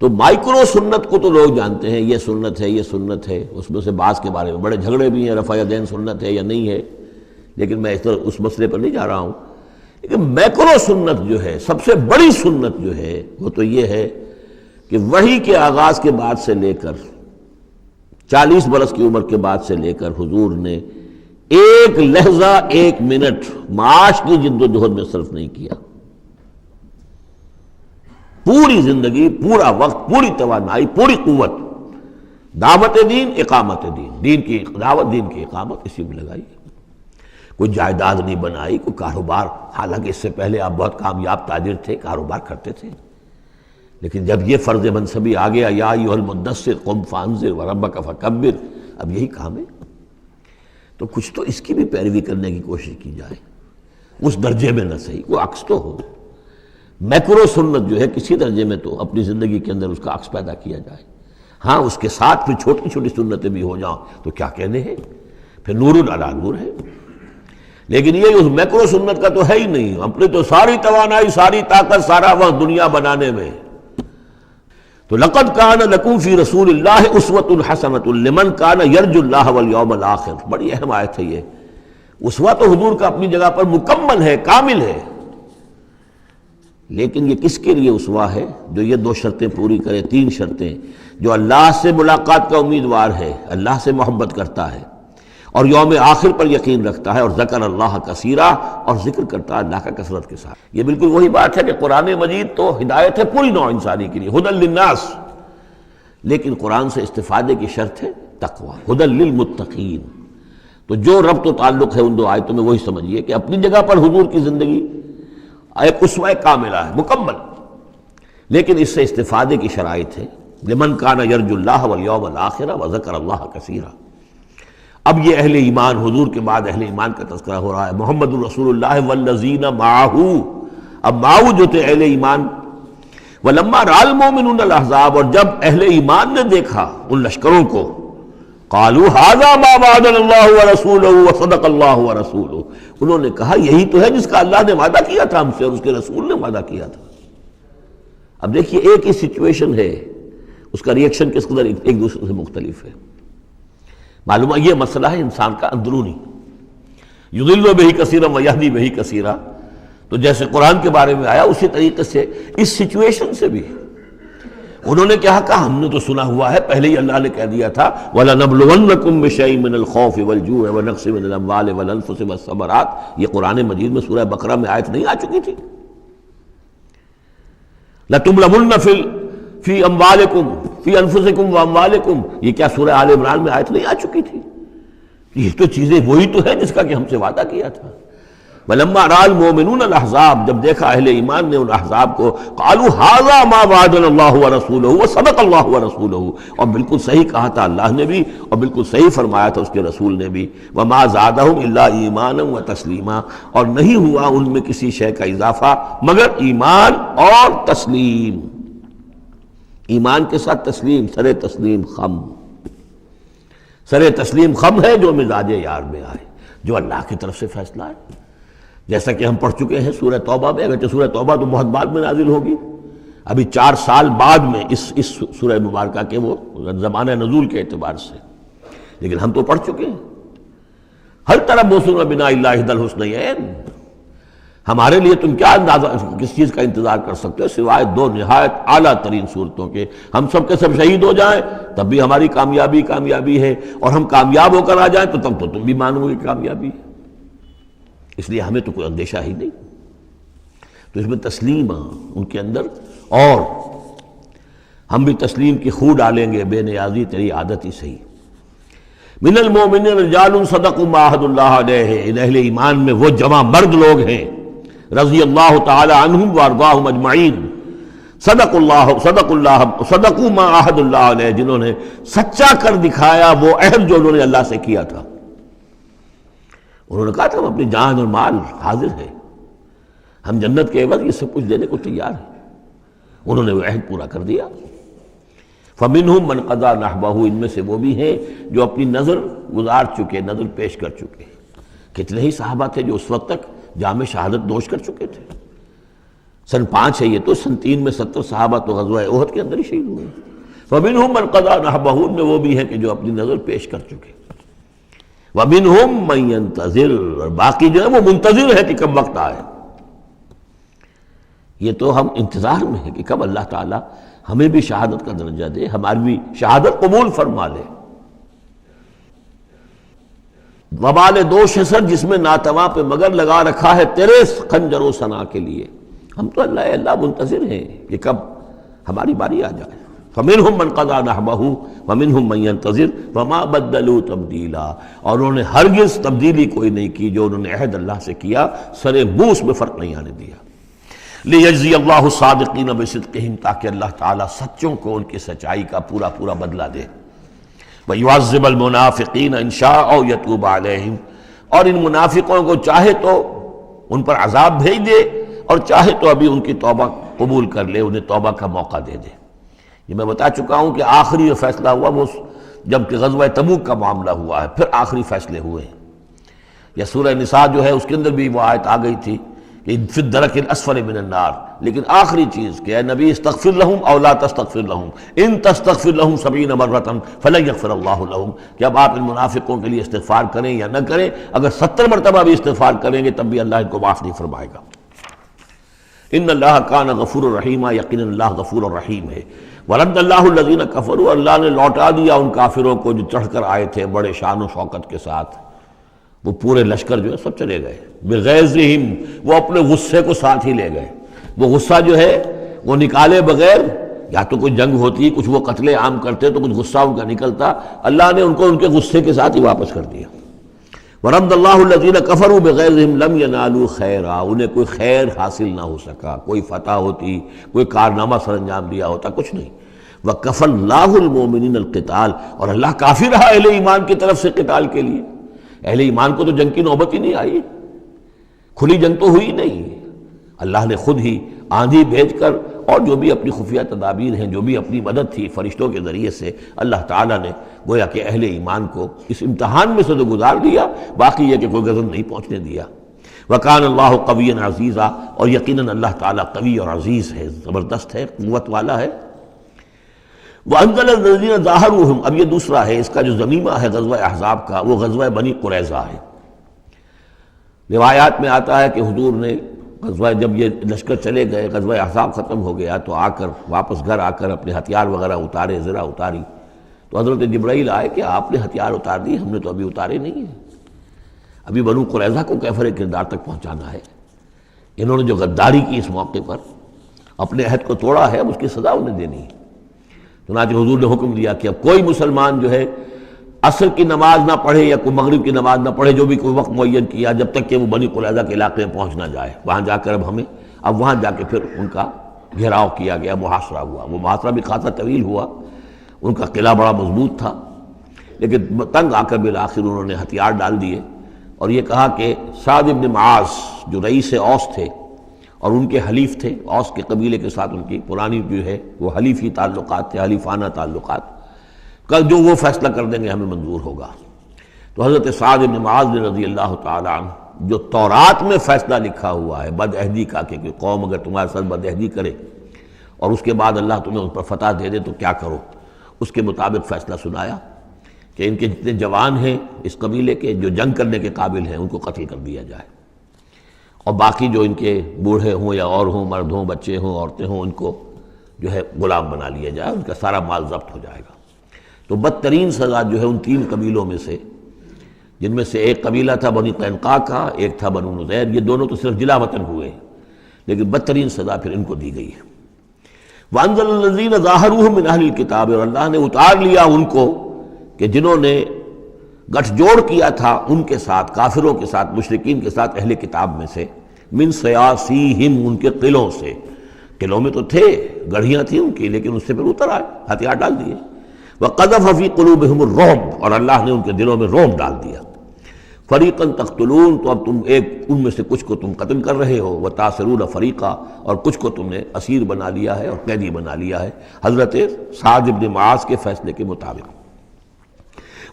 تو مائکرو سنت کو تو لوگ جانتے ہیں، یہ سنت ہے، یہ سنت ہے، اس میں سے بعض کے بارے میں بڑے جھگڑے بھی ہیں، رفع یدین سنت ہے یا نہیں ہے، لیکن میں اس مسئلے پر نہیں جا رہا ہوں۔ لیکن میکرو سنت جو ہے، سب سے بڑی سنت جو ہے، وہ تو یہ ہے کہ وحی کے آغاز کے بعد سے لے کر 40 برس کی عمر کے بعد سے لے کر حضور نے ایک لحظہ، ایک منٹ معاش کی جد و جہد میں صرف نہیں کیا۔ پوری زندگی، پورا وقت، پوری توانائی، پوری قوت دعوت دین، اقامت دین، دین کی دعوت، دین کی اقامت، اسی میں لگائی۔ کوئی جائیداد نہیں بنائی، کوئی کاروبار، حالانکہ اس سے پہلے آپ بہت کامیاب تاجر تھے، کاروبار کرتے تھے، لیکن جب یہ فرض منصبی آ گیا، یا ایھا المدثر قم فانذر وربک فکبر، اب یہی کام ہے، تو کچھ تو اس کی بھی پیروی کرنے کی کوشش کی جائے، اس درجے میں نہ صحیح، وہ عکس تو ہو۔ میکرو سنت جو ہے کسی درجے میں تو اپنی زندگی کے اندر اس کا عکس پیدا کیا جائے۔ ہاں اس کے ساتھ پھر چھوٹی چھوٹی سنتیں بھی ہو جاؤں تو کیا کہنے ہیں، پھر نور علی نور ہے، لیکن یہ اس میکرو سنت کا تو ہے ہی نہیں۔ اپنے تو ساری توانائی، ساری طاقت، سارا وقت دنیا بنانے میں۔ تو لقد کان لکم فی رسول اللہ اسوۃ حسنۃ لمن کان یرجو اللہ والیوم الآخر، بڑی اہم آیت ہے یہ۔ اسوہ تو حضور کا اپنی جگہ پر مکمل ہے، کامل ہے، لیکن یہ کس کے لیے اسوہ ہے؟ جو یہ 2 شرطیں پوری کرے، 3 شرطیں، جو اللہ سے ملاقات کا امیدوار ہے، اللہ سے محبت کرتا ہے اور یوم آخر پر یقین رکھتا ہے، اور ذکر اللہ کثیرا، اور ذکر کرتا ہے اللہ کا کثرت کے ساتھ۔ یہ بالکل وہی بات ہے کہ قرآن مجید تو ہدایت ہے پوری نوع انسانی کے لیے، ھدی للناس، لیکن قرآن سے استفادے کی شرط ہے تقوی، ھدی للمتقین۔ تو جو ربط و تعلق ہے ان 2 آیتوں میں وہی سمجھیے کہ اپنی جگہ پر حضور کی زندگی ایک اسوہ کاملہ ہے، مکمل، لیکن اس سے استفادے کی شرائط ہے، لمن کان یرجو اللہ والیوم الآخر وذکر اللہ کثیرا۔ اب یہ اہل ایمان، حضور کے بعد اہل ایمان کا تذکرہ ہو رہا ہے، محمد الرسول اللہ والذین معہ، اب معہ جو تھے اہل ایمان، ولما رأى المؤمنون الاحزاب، اور جب اہل ایمان نے دیکھا ان لشکروں کو، قالوا ھذا ما وعدنا اللہ ورسولہ وصدق اللہ ورسولہ، انہوں نے کہا یہی تو ہے جس کا اللہ نے وعدہ کیا تھا ہم سے اور اس کے رسول نے وعدہ کیا تھا۔ اب دیکھیے ایک ہی سچویشن ہے، اس کا ریئیکشن کس قدر ایک دوسرے سے مختلف ہے۔ معلوم ہے یہ مسئلہ ہے انسان کا اندرونی، یضل بہ کثیرا ویہدی بہ کثیرا، تو جیسے قرآن کے بارے میں آیا اسی طریقے سے اس سچویشن سے بھی انہوں نے کیا کہا، ہم نے تو سنا ہوا ہے، پہلے ہی اللہ نے کہہ دیا تھا وَلَنَبْلُوَنَّكُمْ بِشَيْءٍ مِّنَ الْخَوْفِ وَالْجُوعِ وَنَقْصٍ مِّنَ الْأَمْوَالِ وَالْأَنفُسِ وَالثَّمَرَاتِ، یہ قرآن مجید میں سورہ بقرہ میں آیت نہیں آ چکی تھی؟ لَتُبْلَوُنَّ فِي أَمْوَالِكُمْ فی انفسکم واموالکم، یہ کیا سورہ آل عمران میں آیت نہیں آ چکی تھی؟ یہ تو چیزیں وہی تو ہے جس کا کہ ہم سے وعدہ کیا تھا۔ وَلَمَّا رَأَى الْمُؤْمِنُونَ الْأَحْزَابَ، جب دیکھا اہل ایمان نے ان احزاب کو، قالوا هَذَا مَا وَعَدَنَا اللَّهُ وَرَسُولُهُ وَصَدَقَ اللَّهُ وَرَسُولُهُ، اور بالکل صحیح کہا تھا اللہ نے بھی اور بالکل صحیح فرمایا تھا اس کے رسول نے بھی۔ وَمَا زَادَهُمْ إِلَّا إِيمَانًا وَتَسْلِيمًا، اور نہیں ہوا ان میں کسی شے کا اضافہ مگر ایمان اور تسلیم۔ ایمان کے ساتھ تسلیم، سر تسلیم خم، سر تسلیم خم ہے جو مزاج یار میں آئے، جو اللہ کی طرف سے فیصلہ ہے، جیسا کہ ہم پڑھ چکے ہیں سورہ توبہ میں، اگرچہ سورہ توبہ تو بہت بعد میں نازل ہوگی، ابھی 4 سال بعد میں اس سورہ مبارکہ کے وہ زمانہ نزول کے اعتبار سے، لیکن ہم تو پڑھ چکے ہیں۔ ہل تربصون بنا الا احدی الحسنیین، ہمارے لیے تم کیا اندازہ کس چیز کا انتظار کر سکتے ہو سوائے 2 نہایت اعلیٰ ترین صورتوں کے، ہم سب کے سب شہید ہو جائیں تب بھی ہماری کامیابی ہے، اور ہم کامیاب ہو کر آ جائیں تو تب تو تم بھی مانو گے کہ کامیابی ہے، اس لیے ہمیں تو کوئی اندیشہ ہی نہیں۔ تو اس میں تسلیم ان کے اندر، اور ہم بھی تسلیم کی خو ڈالیں گے، بے نیازی تیری عادت ہی صحیح۔ من المؤمنین رجال صدقوا ما عاهدوا اللہ علیہ، ان اہل ایمان میں وہ جمع مرد لوگ ہیں رضی اللہ تعالی عنہم وارضاہم اجمعین، صدقوا ما عاهدوا اللہ علیہ، جنہوں نے سچا کر دکھایا وہ عہد جو انہوں نے اللہ سے کیا تھا۔ انہوں نے کہا تھا ہم اپنی جان اور مال حاضر ہے، ہم جنت کے عوض یہ سب کچھ دینے کو تیار ہیں، انہوں نے وہ عہد پورا کر دیا۔ فَمِنْهُمْ مَنْ قَضَى نَحْبَهُ، ان میں سے وہ بھی ہیں جو اپنی نظر گزار چکے، نظر پیش کر چکے۔ کتنے ہی صحابہ تھے جو اس وقت تک جام شہادت نوش کر چکے تھے، سن 5 ہے یہ تو، سن 3 میں 70 صحابہ تو غزوہ احد کے اندر ہی شہید ہوئے۔ فَمِنْهُمْ مَنْ قَضَى نَحْبَهُ، ان میں وہ بھی ہیں کہ جو اپنی نظر پیش کر چکے۔ وَمِنْهُمْ مَنْ يَنْتَظِرُ، اور باقی جو ہے وہ منتظر ہے کہ کب وقت آئے۔ یہ تو ہم انتظار میں ہیں کہ کب اللہ تعالیٰ ہمیں بھی شہادت کا درجہ دے، ہماری بھی شہادت قبول فرما لے۔ وبال دوش ہے سر جس میں ناتواں پہ مگر لگا رکھا ہے تیرے خنجر و ثنا کے لیے، ہم تو اللہ منتظر ہیں کہ کب ہماری باری آ جائے۔ فَمِنْهُمْ مَنْ قَضَى نَحْبَهُ وَمِنْهُمْ مَنْ يَنْتَظِرُ وَمَا بَدَّلُوا تَبْدِيلًا، اور انہوں نے ہرگز تبدیلی کوئی نہیں کی جو انہوں نے عہد اللہ سے کیا، سر منہ اس میں فرق نہیں آنے دیا۔ لِيَجْزِيَ اللَّهُ الصَّادِقِينَ بِصِدْقِهِمْ، تاکہ اللہ تعالیٰ سچوں کو ان کی سچائی کا پورا بدلہ دے۔ وَيُعَذِّبَ الْمُنَافِقِينَ إِن شَاءَ أَوْ يَتُوبَ عَلَيْهِمْ، اور ان منافقوں کو چاہے تو ان پر عذاب بھیج دے، اور چاہے تو ابھی ان کی توبہ قبول کر لے، انہیں توبہ کا موقع دے دے۔ یہ میں بتا چکا ہوں کہ آخری جو فیصلہ ہوا وہ جب کہ غزوہ تبوک کا معاملہ ہوا ہے، پھر آخری فیصلے ہوئے ہیں۔ یا سورہ نساء جو ہے اس کے اندر بھی وہ آیت آ گئی تھی کہ فی الدرک الاسفل من النار، لیکن آخری چیز کہ اے نبی استغفر لہم او لا تستغفر لہم ان تستغفر لہم 70 مرۃ فلن یغفر اللہ لہم، کہ اب آپ ان منافقوں کے لیے استغفار کریں یا نہ کریں، اگر 70 مرتبہ بھی استغفار کریں گے تب بھی اللہ ان کو معاف نہیں فرمائے گا۔ ان اللہ کان غفور الرحیم، یقینا اللہ غفور الرحیم ہے۔ ورد اللہ الذین کفروا، اللہ نے لوٹا دیا ان کافروں کو جو چڑھ کر آئے تھے بڑے شان و شوکت کے ساتھ، وہ پورے لشکر جو ہے سب چلے گئے، بغیظہم، وہ اپنے غصے کو ساتھ ہی لے گئے۔ وہ غصہ جو ہے وہ نکالے بغیر، یا تو کوئی جنگ ہوتی، کچھ وہ قتل عام کرتے تو کچھ غصہ ان کا نکلتا، اللہ نے ان کو ان کے غصے کے ساتھ ہی واپس کر دیا۔ ورد اللہ الذین کفروا بغیظہم لم ینالوا خیرا، انہیں کوئی خیر حاصل نہ ہو سکا، کوئی فتح ہوتی، کوئی کارنامہ سر انجام دیا ہوتا، کچھ نہیں۔ وکفى اللہ المؤمنین القتال، اور اللہ کافی رہا اہل ایمان کی طرف سے قتال کے لیے۔ اہل ایمان کو تو جنگ کی نوبت ہی نہیں آئی، کھلی جنگ تو ہوئی نہیں، اللہ نے خود ہی آندھی بھیج کر اور جو بھی اپنی خفیہ تدابیر ہیں، جو بھی اپنی مدد تھی فرشتوں کے ذریعے سے، اللہ تعالیٰ نے گویا کہ اہل ایمان کو اس امتحان میں سے تو گزار دیا، باقی یہ کہ کوئی غضب نہیں پہنچنے دیا۔ وَكَانَ اللَّهُ قَوِيًّا عَزِيزًا، اور یقیناً اللہ تعالیٰ قوی اور عزیز ہے، زبردست ہے، قوت والا ہے۔ وَأَنزَلَ الَّذِينَ ظَاهَرُوهُمْ، اب یہ دوسرا ہے، اس کا جو ضمیمہ ہے غزوہ احزاب کا، وہ غزوہ بنی قریظہ ہے۔ روایات میں آتا ہے کہ حضور نے غزوہ، جب یہ لشکر چلے گئے، غزوہ احزاب ختم ہو گیا، تو آ کر واپس گھر آ کر اپنے ہتھیار وغیرہ اتارے، زرہ اتاری، تو حضرت جبرائیل آئے کہ آپ نے ہتھیار اتار دی، ہم نے تو ابھی اتارے نہیں ہیں، ابھی بنو قریظہ کو کیفر کردار تک پہنچانا ہے۔ انہوں نے جو غداری کی اس موقع پر، اپنے عہد کو توڑا ہے، اب اس کی سزا انہیں دینی ہے۔ چنانچہ حضور نے حکم دیا کہ اب کوئی مسلمان جو ہے عصر کی نماز نہ پڑھے یا کوئی مغرب کی نماز نہ پڑھے، جو بھی کوئی وقت معین کیا، جب تک کہ وہ بنی قریظہ کے علاقے میں پہنچ نہ جائے۔ وہاں جا کر اب وہاں جا کے پھر ان کا گھیراؤ کیا گیا، محاصرہ ہوا۔ وہ محاصرہ بھی خاصا طویل ہوا، ان کا قلعہ بڑا مضبوط تھا، لیکن تنگ آ کر بالآخر انہوں نے ہتھیار ڈال دیے اور یہ کہا کہ سعد بن معاذ جو رئیس اوس تھے اور ان کے حلیف تھے، اوس کے قبیلے کے ساتھ ان کی پرانی جو ہے وہ حلیفی تعلقات تھے، حلیفانہ تعلقات، کل جو وہ فیصلہ کر دیں گے ہمیں منظور ہوگا۔ تو حضرت سعد بن معاذ رضی اللہ تعالیٰ عنہ، جو تورات میں فیصلہ لکھا ہوا ہے بد عہدی کا کہ قوم اگر تمہارے ساتھ بد عہدی کرے اور اس کے بعد اللہ تمہیں اس پر فتح دے دے تو کیا کرو، اس کے مطابق فیصلہ سنایا کہ ان کے جتنے جوان ہیں اس قبیلے کے جو جنگ کرنے کے قابل ہیں ان کو قتل کر دیا جائے، اور باقی جو ان کے بوڑھے ہوں یا اور ہوں، مرد ہوں، بچے ہوں، عورتیں ہوں، ان کو جو ہے غلام بنا لیا جائے، ان کا سارا مال ضبط ہو جائے گا۔ تو بدترین سزا جو ہے ان تین قبیلوں میں سے، جن میں سے ایک قبیلہ تھا بنی قینقاع کا، ایک تھا بنو نذیر، یہ دونوں تو صرف جلا وطن ہوئے ہیں، لیکن بدترین سزا پھر ان کو دی گئی ہے۔ وَأَنزَلَ الَّذِينَ ظَاهَرُوهُم مِّنْ أَهْلِ الْكِتَابِ، اور اللہ نے اتار لیا ان کو کہ جنہوں نے گٹھ جوڑ کیا تھا ان کے ساتھ، کافروں کے ساتھ، مشرکین کے ساتھ اہل کتاب میں سے، من صیاصیہم، ان کے قلعوں سے۔ قلعوں میں تو تھے، گڑھیاں تھیں ان کی، لیکن اس سے پھر اتر آئے، ہتھیار ڈال دیے۔ وَقَذَفَ فِي قُلُوبِهِمُ الرُّعْبَ، اور اللہ نے ان کے دلوں میں رعب ڈال دیا۔ فَرِيقًا تَقْتُلُونَ، تو اب تم ان میں سے کچھ کو تم قتل کر رہے ہو، وَتَأْسِرُونَ فَرِيقًا، اور کچھ کو تم نے اسیر بنا لیا ہے اور قیدی بنا لیا ہے حضرت سعد بن معاذ کے فیصلے کے مطابق۔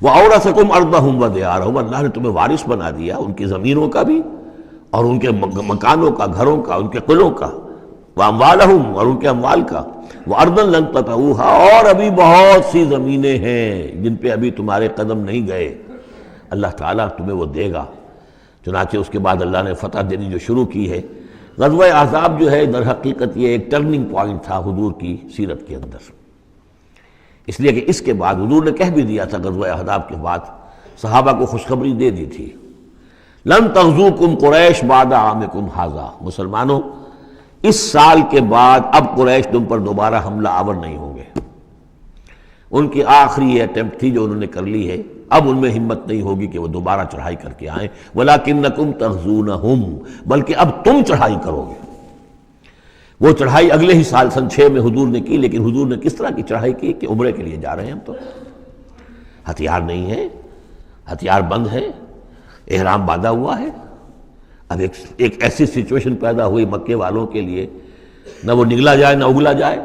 وَأَوْرَثَكُمْ أَرْضَهُمْ وَدِيَارَهُمْ، اللہ نے تمہیں وارث بنا دیا ان کی زمینوں کا بھی اور ان کے مکانوں کا، گھروں کا، ان کے قلعوں کا، وَأَمْوَالَهُمْ، اور ان کے اموال کا، وَأَرْضًا لَّن تَطَئُوهَا، اور ابھی بہت سی زمینیں ہیں جن پہ ابھی تمہارے قدم نہیں گئے، اللہ تعالیٰ تمہیں وہ دے گا۔ چنانچہ اس کے بعد اللہ نے فتح دینی جو شروع کی ہے۔ غزوہ احزاب جو ہے در حقیقت یہ ایک ٹرننگ پوائنٹ تھا حضور کی سیرت کے اندر، اس لیے کہ اس کے بعد حضور نے کہہ بھی دیا تھا غزوہ احزاب کے بعد، صحابہ کو خوشخبری دے دی تھی، لن تغزوکم قریش بعد عامکم ھذا، مسلمانوں اس سال کے بعد اب قریش تم پر دوبارہ حملہ آور نہیں ہوں گے۔ ان کی آخری یہ اٹیمپٹ تھی جو انہوں نے کر لی ہے، اب ان میں ہمت نہیں ہوگی کہ وہ دوبارہ چڑھائی کر کے آئیں، وَلَكِنَّكُمْ تَغْزُونَهُمْ، بلکہ اب تم چڑھائی کرو گے۔ وہ چڑھائی اگلے ہی سال سن 6 میں حضور نے کی، لیکن حضور نے کس طرح کی چڑھائی کی کہ عمرے کے لیے جا رہے ہیں ہم، تو ہتھیار نہیں ہے، ہتھیار بند ہے، احرام باندھا ہوا ہے۔ اب ایک ایسی سچویشن پیدا ہوئی مکے والوں کے لیے، نہ وہ نگلا جائے نہ اگلا جائے،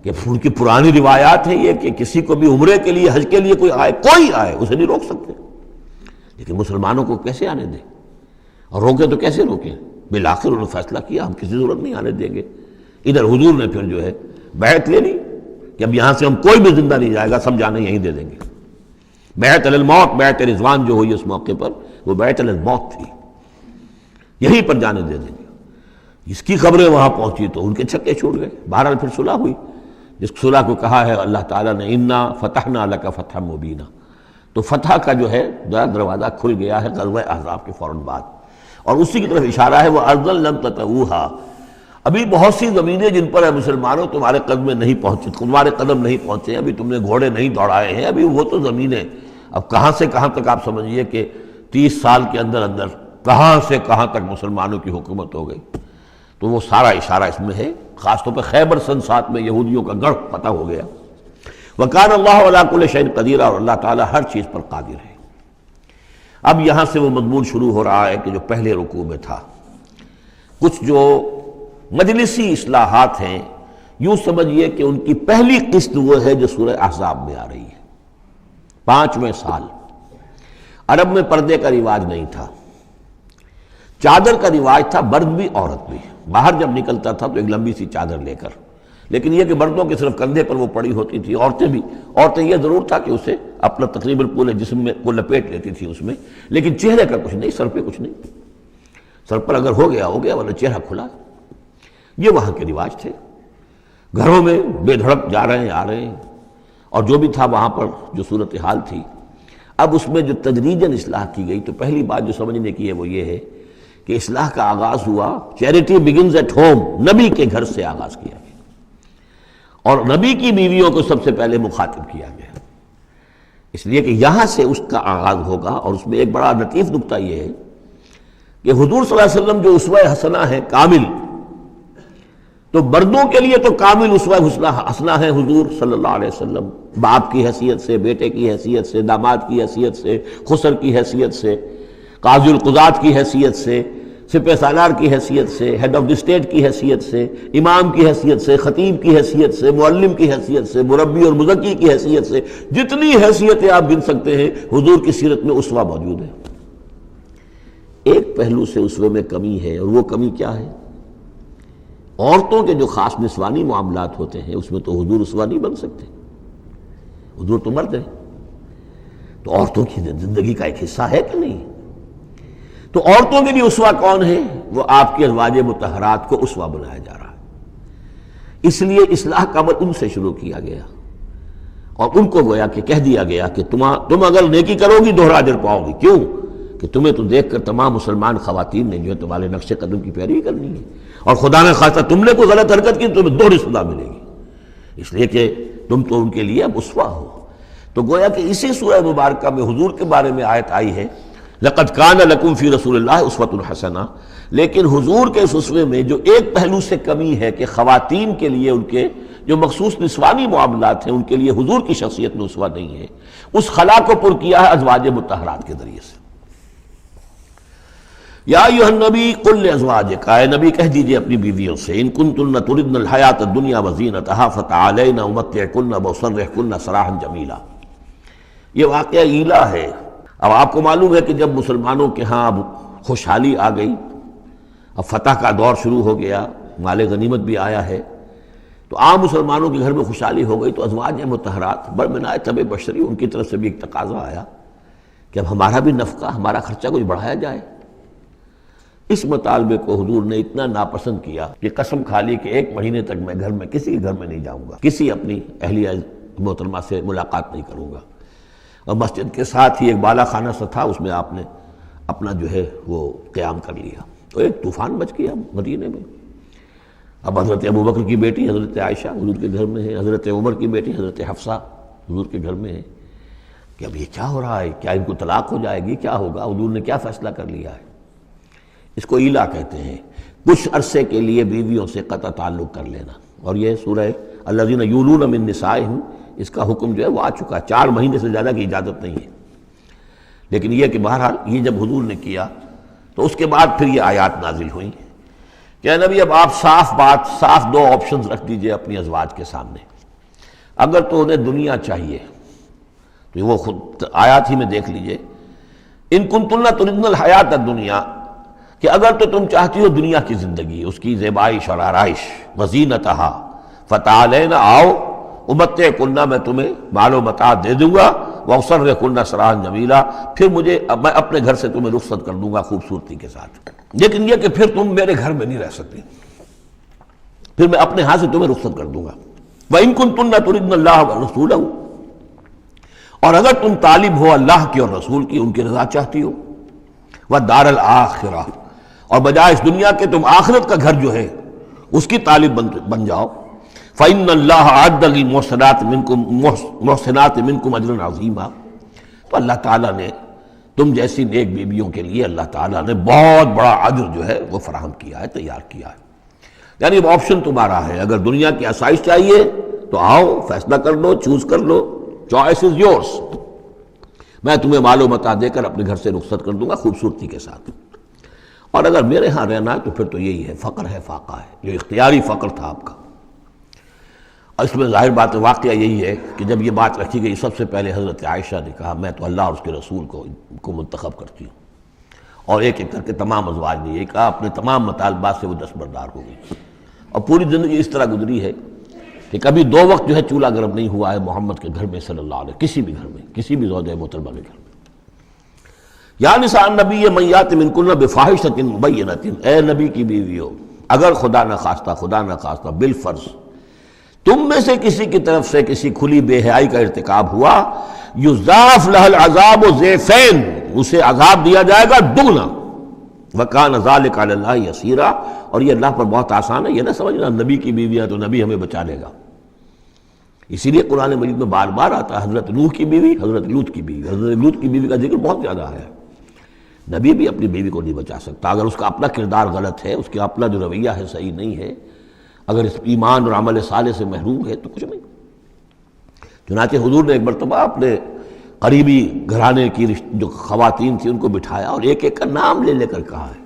کہ ان کی پرانی روایات ہے یہ کہ کسی کو بھی عمرے کے لیے، حج کے لیے کوئی آئے اسے نہیں روک سکتے، لیکن مسلمانوں کو کیسے آنے دیں، اور روکیں تو کیسے روکیں؟ بالآخر انہوں نے فیصلہ کیا ہم کسی صورت نہیں آنے دیں گے۔ ادھر حضور نے پھر جو ہے بیعت لے لی کہ اب یہاں سے ہم کوئی بھی زندہ نہیں جائے گا، سب جانے یہیں دے دیں گے۔ بیعت علی الموت، بیعت رضوان جو ہوئی اس موقع پر، وہ بیعت علی الموت تھی، یہیں پر جانے دے دیں گے۔ اس کی خبریں وہاں پہنچی تو ان کے چھکے چھوٹ گئے۔ بہرحال پھر صلح ہوئی، جس صلح کو کہا ہے اللہ تعالیٰ نے انا فتحنا لک فتحا مبینا، تو فتح کا جو ہے دروازہ کھل گیا ہے غزوہ احزاب کے فوراً بعد، اور اسی کی طرف اشارہ ہے وہ ارضا لم تطئوہا، ابھی بہت سی زمینیں جن پر مسلمانوں تمہارے قدم میں نہیں پہنچے، تمہارے قدم نہیں پہنچے، ابھی تم نے گھوڑے نہیں دوڑائے ہیں، ابھی وہ تو زمینیں اب کہاں سے کہاں تک آپ سمجھیے کہ 30 سال کے اندر اندر کہاں سے کہاں تک مسلمانوں کی حکومت ہو گئی۔ تو وہ سارا اشارہ اس میں ہے، خاص طور پہ خیبر سن 7 میں یہودیوں کا گڑھ فتح ہو گیا۔ وَكَانَ اللَّهُ عَلَىٰ كُلِّ شَيْءٍ قَدِيرًا، اور اللہ تعالیٰ ہر چیز پر قادر ہے۔ اب یہاں سے وہ مضمون شروع ہو رہا ہے کہ جو پہلے رکوع میں تھا، کچھ جو مجلسی اصلاحات ہیں، یوں سمجھیے کہ ان کی پہلی قسط وہ ہے جو سورہ احزاب میں آ رہی ہے۔ 5ویں سال عرب میں پردے کا رواج نہیں تھا، چادر کا رواج تھا، مرد بھی عورت بھی، باہر جب نکلتا تھا تو ایک لمبی سی چادر لے کر، لیکن یہ کہ مردوں کے صرف کندھے پر وہ پڑی ہوتی تھی، عورتیں یہ ضرور تھا کہ اسے اپنا تقریباً پورے جسم میں کو لپیٹ لیتی تھی اس میں، لیکن چہرے کا کچھ نہیں، سر پہ کچھ نہیں، سر پر اگر ہو گیا ورنہ چہرہ کھلا۔ یہ وہاں کے رواج تھے، گھروں میں بے دھڑک جا رہے ہیں آ رہے ہیں، اور جو بھی تھا وہاں پر جو صورتحال تھی۔ اب اس میں جو تدریجاً اصلاح کی گئی، تو پہلی بات جو سمجھنے کی ہے وہ یہ ہے کہ اصلاح کا آغاز ہوا، چیریٹی بگنز ایٹ ہوم، نبی کے گھر سے آغاز کیا گیا، اور نبی کی بیویوں کو سب سے پہلے مخاطب کیا گیا، اس لیے کہ یہاں سے اس کا آغاز ہوگا۔ اور اس میں ایک بڑا لطیف نکتہ یہ ہے کہ حضور صلی اللہ علیہ وسلم جو اسوہ حسنہ ہے کامل، تو مردوں کے لیے تو کامل اسوہ حسنہ ہے حضور صلی اللہ علیہ وسلم، باپ کی حیثیت سے، بیٹے کی حیثیت سے، داماد کی حیثیت سے، خسر کی حیثیت سے، قاضی القضات کی حیثیت سے، سپہ سالار کی حیثیت سے، ہیڈ آف دی اسٹیٹ کی حیثیت سے، امام کی حیثیت سے، خطیب کی حیثیت سے، معلم کی حیثیت سے، مربی اور مزکی کی حیثیت سے، جتنی حیثیتیں آپ گن سکتے ہیں حضور کی سیرت میں اسوہ موجود ہے۔ ایک پہلو سے اسوے میں کمی ہے، اور وہ کمی کیا ہے؟ عورتوں کے جو خاص نسوانی معاملات ہوتے ہیں اس میں تو حضور اسوہ نہیں بن سکتے، حضور تو مرد ہیں، تو عورتوں کی زندگی کا ایک حصہ ہے کہ نہیں؟ تو عورتوں کے لیے اسوہ کون ہے؟ وہ آپ کے ازواج مطہرات کو اسوہ بنایا جا رہا ہے، اس لیے اصلاح کا عمل ان سے شروع کیا گیا، اور ان کو گویا کہ کہہ دیا گیا کہ تم اگر نیکی کرو گی دوہرا اجر پاؤ گی۔ کیوں؟ کہ تمہیں تو دیکھ کر تمام مسلمان خواتین نے جو ہے تمہارے نقش قدم کی پیروی کرنی ہے، اور خدا نے خواستہ تم نے کوئی غلط حرکت کی تمہیں دوہری سزا ملے گی، اس لیے کہ تم تو ان کے لیے اب اسوہ ہو۔ تو گویا کہ اسی سورہ مبارکہ میں حضور کے بارے میں آیت آئی ہے لَقَدْ كَانَ لَكُمْ فِي رَسُولِ اللَّهِ أُسْوَةٌ حَسَنَةٌ، لیکن حضور کے اس اسوے میں جو ایک پہلو سے کمی ہے کہ خواتین کے لیے ان کے جو مخصوص نسوانی معاملات ہیں ان کے لیے حضور کی شخصیت میں اسوہ نہیں ہے، اس خلا کو پر کیا ہے ازواج مطہرات کے ذریعے سے۔ یا ایھا النبی قل لازواجک، اے نبی کہہ دیجئے اپنی بیویوں سے، ان کنتن تردن الحیاۃ الدنیا وزینتہا فتعالین امتعکن واسرحکن سراحا جمیلا۔ یہ واقعہ ایلا ہے۔ اب آپ کو معلوم ہے کہ جب مسلمانوں کے ہاں اب خوشحالی آ گئی، اب فتح کا دور شروع ہو گیا، مال غنیمت بھی آیا ہے، تو عام مسلمانوں کے گھر میں خوشحالی ہو گئی، تو ازواج مطہرات برمنائے طبع بشری ان کی طرف سے بھی ایک تقاضا آیا کہ اب ہمارا بھی نفقہ، ہمارا خرچہ کچھ بڑھایا جائے۔ اس مطالبے کو حضور نے اتنا ناپسند کیا کہ قسم کھا لی کہ 1 مہینے تک میں گھر میں کسی کے گھر میں نہیں جاؤں گا، کسی اپنی اہلیہ محترمہ سے ملاقات نہیں کروں گا۔ اور مسجد کے ساتھ ہی ایک بالا خانہ سا تھا، اس میں آپ نے اپنا جو ہے وہ قیام کر لیا، تو ایک طوفان مچ گیا مدینے میں۔ اب حضرت ابوبکر کی بیٹی حضرت عائشہ حضور کے گھر میں ہے، حضرت عمر کی بیٹی حضرت حفصہ حضور کے گھر میں ہے کہ اب یہ کیا ہو رہا ہے، کیا ان کو طلاق ہو جائے گی، کیا ہوگا، حضور نے کیا فیصلہ کر لیا ہے؟ اس کو ایلا کہتے ہیں، کچھ عرصے کے لیے بیویوں سے قطع تعلق کر لینا، اور یہ سورہ الذین یولون من نسائہم اس کا حکم جو ہے وہ آ چکا، 4 مہینے سے زیادہ کی اجازت نہیں ہے۔ لیکن یہ کہ بہرحال یہ جب حضور نے کیا تو اس کے بعد پھر یہ آیات نازل ہوئیں کہ اے نبی اب آپ صاف 2 آپشنز رکھ دیجئے اپنی ازواج کے سامنے۔ اگر تو انہیں دنیا چاہیے تو وہ خود آیات ہی میں دیکھ لیجئے، ان کنتن تردن الحیات الدنیا، کہ اگر تو تم چاہتی ہو دنیا کی زندگی، اس کی زیبائش اور آرائش، وزینتہا فتعالین، آؤ امتعکن، میں تمہیں مال و متاع دے دوں گا، واسرحکن سراحا جمیلا، پھر میں اپنے گھر سے تمہیں رخصت کر دوں گا خوبصورتی کے ساتھ، لیکن یہ کہ پھر تم میرے گھر میں نہیں رہ سکتی، پھر میں اپنے ہاتھ سے تمہیں رخصت کر دوں گا۔ وَإِن كُنتُنَّ تُرِدْنَ اللَّهَ وَرَسُولَهُ، اور اگر تم طالب ہو اللہ کی اور رسول کی، ان کی رضا چاہتی ہو، وَالدَّارَ الْآخِرَةَ، اور بجائے اس دنیا کے تم آخرت کا گھر جو ہے اس کی طالب بن جاؤ، فَإِنَّ اللَّهَ أَعَدَّ لِلْمُحْسِنَاتِ مِنْكُمْ أَجْرًا عَظِيمًا، تو اللہ تعالیٰ نے تم جیسی نیک بیویوں کے لیے اللہ تعالیٰ نے بہت بڑا اجر جو ہے وہ فراہم کیا ہے، تیار کیا ہے۔ یعنی اب آپشن تمہارا ہے، اگر دنیا کی آسائش چاہیے تو آؤ، فیصلہ کر لو، چوز کر لو، چوائس از یورس، میں تمہیں مال و متاع دے کر اپنے گھر سے رخصت کر دوں گا خوبصورتی کے ساتھ، اور اگر میرے ہاں رہنا ہے تو پھر تو یہی ہے، فقر ہے، فاقہ ہے، جو اختیاری فقر تھا آپ کا۔ اور اس میں ظاہر بات واقعہ یہی ہے کہ جب یہ بات رکھی گئی سب سے پہلے حضرت عائشہ نے کہا میں تو اللہ اور اس کے رسول کو منتخب کرتی ہوں، اور ایک ایک کر کے تمام ازواج نے یہ کہا، اپنے تمام مطالبات سے وہ دستبردار ہو گئی، اور پوری زندگی اس طرح گزری ہے کہ کبھی 2 وقت جو ہے چولہا گرم نہیں ہوا ہے محمد کے گھر میں صلی اللہ علیہ، کسی بھی گھر میں، کسی بھی زوجہ محترمہ کے گھر میں۔ یا نساء النبی من یات منکن بفاحشۃ مبینۃ، اے نبی کی بیویوں، اگر خدا نہ خواستہ بالفرض تم میں سے کسی کی طرف سے کسی کھلی بے حیائی کا ارتکاب ہوا، یضاعف لها العذاب ضعفین، اسے عذاب دیا جائے گا دگنا، وکان ذلک علی اللہ یسیرا، اور یہ اللہ پر بہت آسان ہے، یہ نہ سمجھنا نبی کی بیویاں تو نبی ہمیں بچا لے گا، اسی لیے قرآن مجید میں بار بار آتا ہے حضرت نوح کی بیوی، حضرت لوط کی بیوی، حضرت لوط کی بیوی کا ذکر بہت زیادہ آیا ہے۔ نبی بھی اپنی بیوی کو نہیں بچا سکتا، اگر اس کا اپنا کردار غلط ہے، اس کا اپنا جو رویہ ہے صحیح نہیں ہے، اگر اس ایمان اور عمل صالح سے محروم ہے تو کچھ نہیں۔ چنانچہ حضور نے ایک مرتبہ اپنے قریبی گھرانے کی جو خواتین تھیں ان کو بٹھایا اور ایک ایک کا نام لے لے کر کہا ہے،